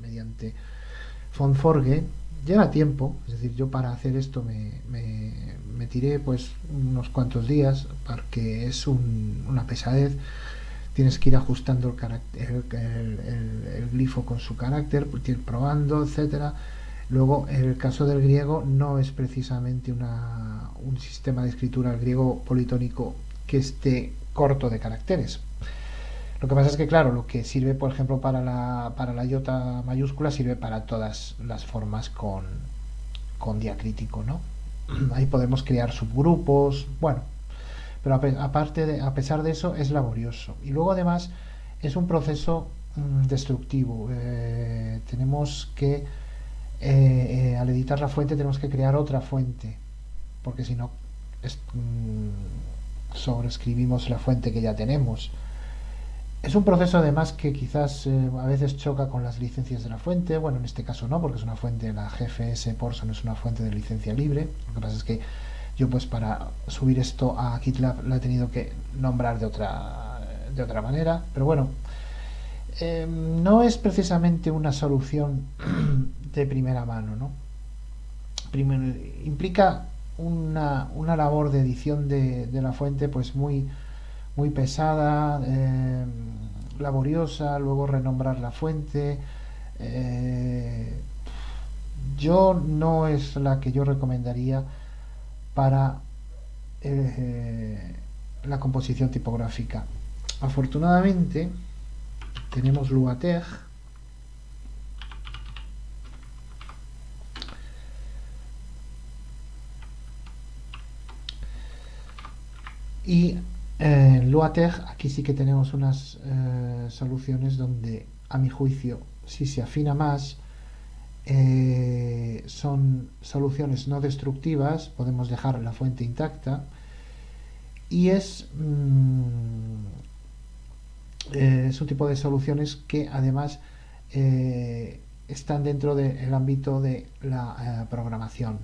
mediante FontForge. Lleva tiempo, es decir, yo para hacer esto me tiré pues unos cuantos días, porque es una pesadez. Tienes que ir ajustando el glifo con su carácter, ir probando, etcétera. Luego, en el caso del griego no es precisamente un sistema de escritura, el griego politónico, que esté corto de caracteres. Lo que pasa es que, claro, lo que sirve, por ejemplo, para la iota mayúscula, sirve para todas las formas con diacrítico, ¿no? Ahí podemos crear subgrupos, bueno, pero a pesar de eso es laborioso. Y luego, además, es un proceso destructivo. Tenemos que, al editar la fuente, tenemos que crear otra fuente, porque si no, sobreescribimos la fuente que ya tenemos. Es un proceso además que quizás a veces choca con las licencias de la fuente. Bueno, en este caso no, porque es una fuente, la GFS Porson es una fuente de licencia libre. Lo que pasa es que yo, pues, para subir esto a GitLab lo he tenido que nombrar de otra manera. Pero bueno, no es precisamente una solución de primera mano, ¿no? Implica una labor de edición de la fuente pues muy pesada, laboriosa, luego renombrar la fuente. eh, yo no es la que yo recomendaría para la composición tipográfica. Afortunadamente tenemos LuaTeg, y en LuaTeg aquí sí que tenemos unas soluciones donde, a mi juicio, si se afina más, son soluciones no destructivas, podemos dejar la fuente intacta, y es un tipo de soluciones que además están dentro del ámbito de la programación,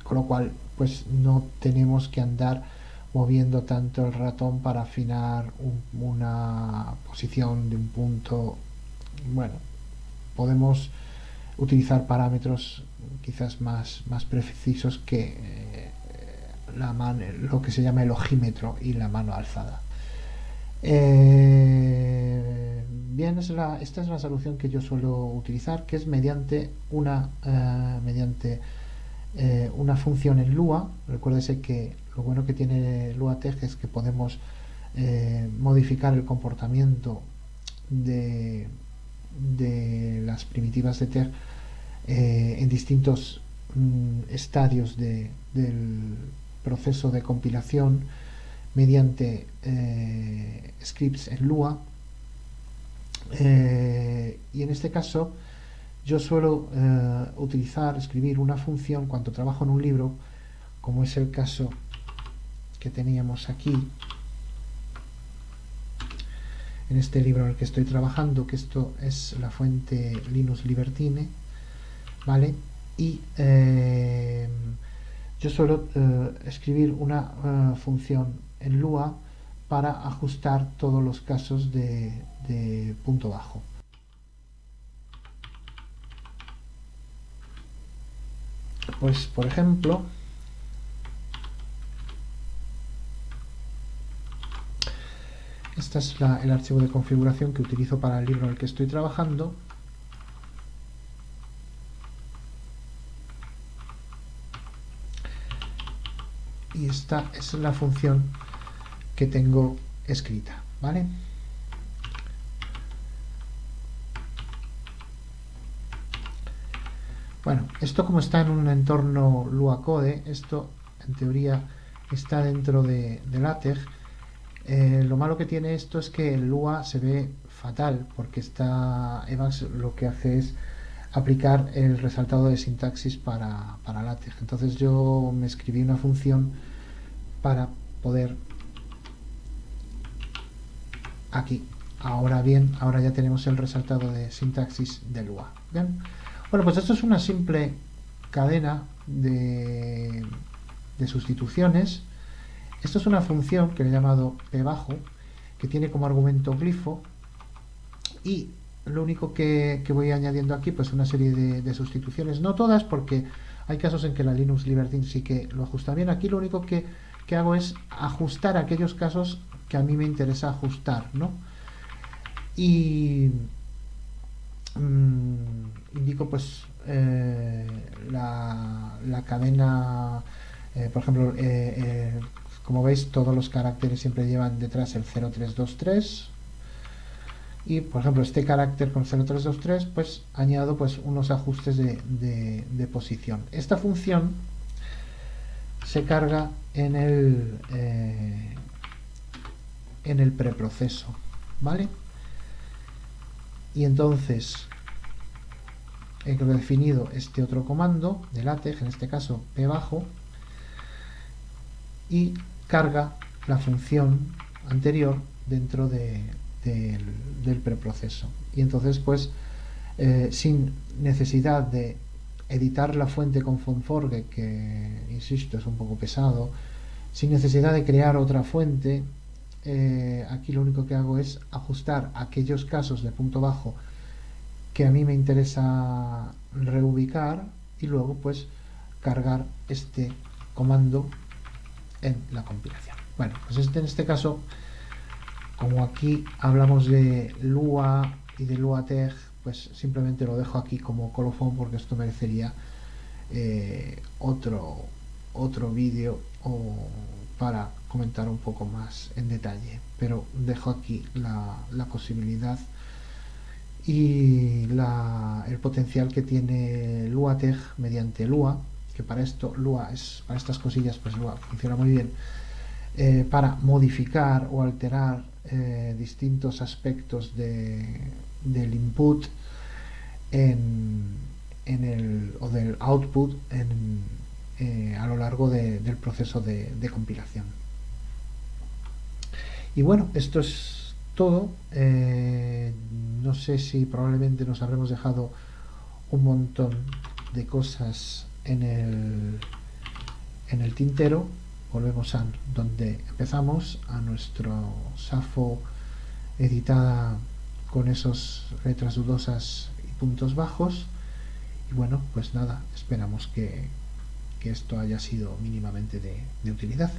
con lo cual pues no tenemos que andar moviendo tanto el ratón para afinar una posición de un punto. Bueno, podemos utilizar parámetros quizás más precisos que lo que se llama el ojímetro y la mano alzada. Bien, esta es la solución que yo suelo utilizar, que es mediante una función en Lua. Recuérdese que lo bueno que tiene LuaTeg es que podemos modificar el comportamiento de las primitivas de TEG en distintos estadios del proceso de compilación mediante scripts en Lua. Y en este caso yo suelo escribir una función cuando trabajo en un libro, como es el caso que teníamos aquí en este libro en el que estoy trabajando, que esto es la fuente Linux Libertine, ¿vale? Y yo suelo escribir una función en Lua para ajustar todos los casos de punto bajo. Pues, por ejemplo, este es el archivo de configuración que utilizo para el libro en el que estoy trabajando. Y esta es la función que tengo escrita, ¿vale? Bueno, esto, como está en un entorno Lua Code, esto en teoría está dentro de LaTeX. Lo malo que tiene esto es que el Lua se ve fatal, porque Evans lo que hace es aplicar el resaltado de sintaxis para LaTeX. Entonces yo me escribí una función para poder aquí. Ahora bien, ahora ya tenemos el resaltado de sintaxis de Lua. ¿Bien? Bueno, pues esto es una simple cadena de sustituciones. Esto es una función que le he llamado p bajo, que tiene como argumento glifo, y lo único que voy añadiendo aquí, pues una serie de sustituciones, no todas, porque hay casos en que la Linux Libertine sí que lo ajusta bien. Aquí lo único que hago es ajustar aquellos casos que a mí me interesa ajustar, ¿no? Y indico pues la cadena, por ejemplo, como veis, todos los caracteres siempre llevan detrás el 0323. Y por ejemplo este carácter con 0323 pues añado pues unos ajustes de posición. Esta función se carga en el preproceso, ¿vale? Y entonces he definido este otro comando de LaTeX, en este caso p bajo, y carga la función anterior dentro del preproceso. Y entonces pues sin necesidad de editar la fuente con Fontforge, que insisto es un poco pesado, sin necesidad de crear otra fuente, aquí lo único que hago es ajustar aquellos casos de punto bajo que a mí me interesa reubicar y luego pues cargar este comando en la compilación. Bueno, pues en este caso, como aquí hablamos de Lua y de LuaTeX, pues simplemente lo dejo aquí como colofón, porque esto merecería otro vídeo para comentar un poco más en detalle, pero dejo aquí la posibilidad y el potencial que tiene LuaTeX mediante Lua, que para esto Lua para estas cosillas, pues Lua funciona muy bien, para modificar o alterar distintos aspectos del input o del output a lo largo del proceso de compilación. Y bueno, esto es todo. No sé si probablemente nos habremos dejado un montón de cosas en el tintero. Volvemos a donde empezamos, a nuestro Safo editada con esos letras dudosas y puntos bajos. Y bueno, pues nada, esperamos que esto haya sido mínimamente de utilidad.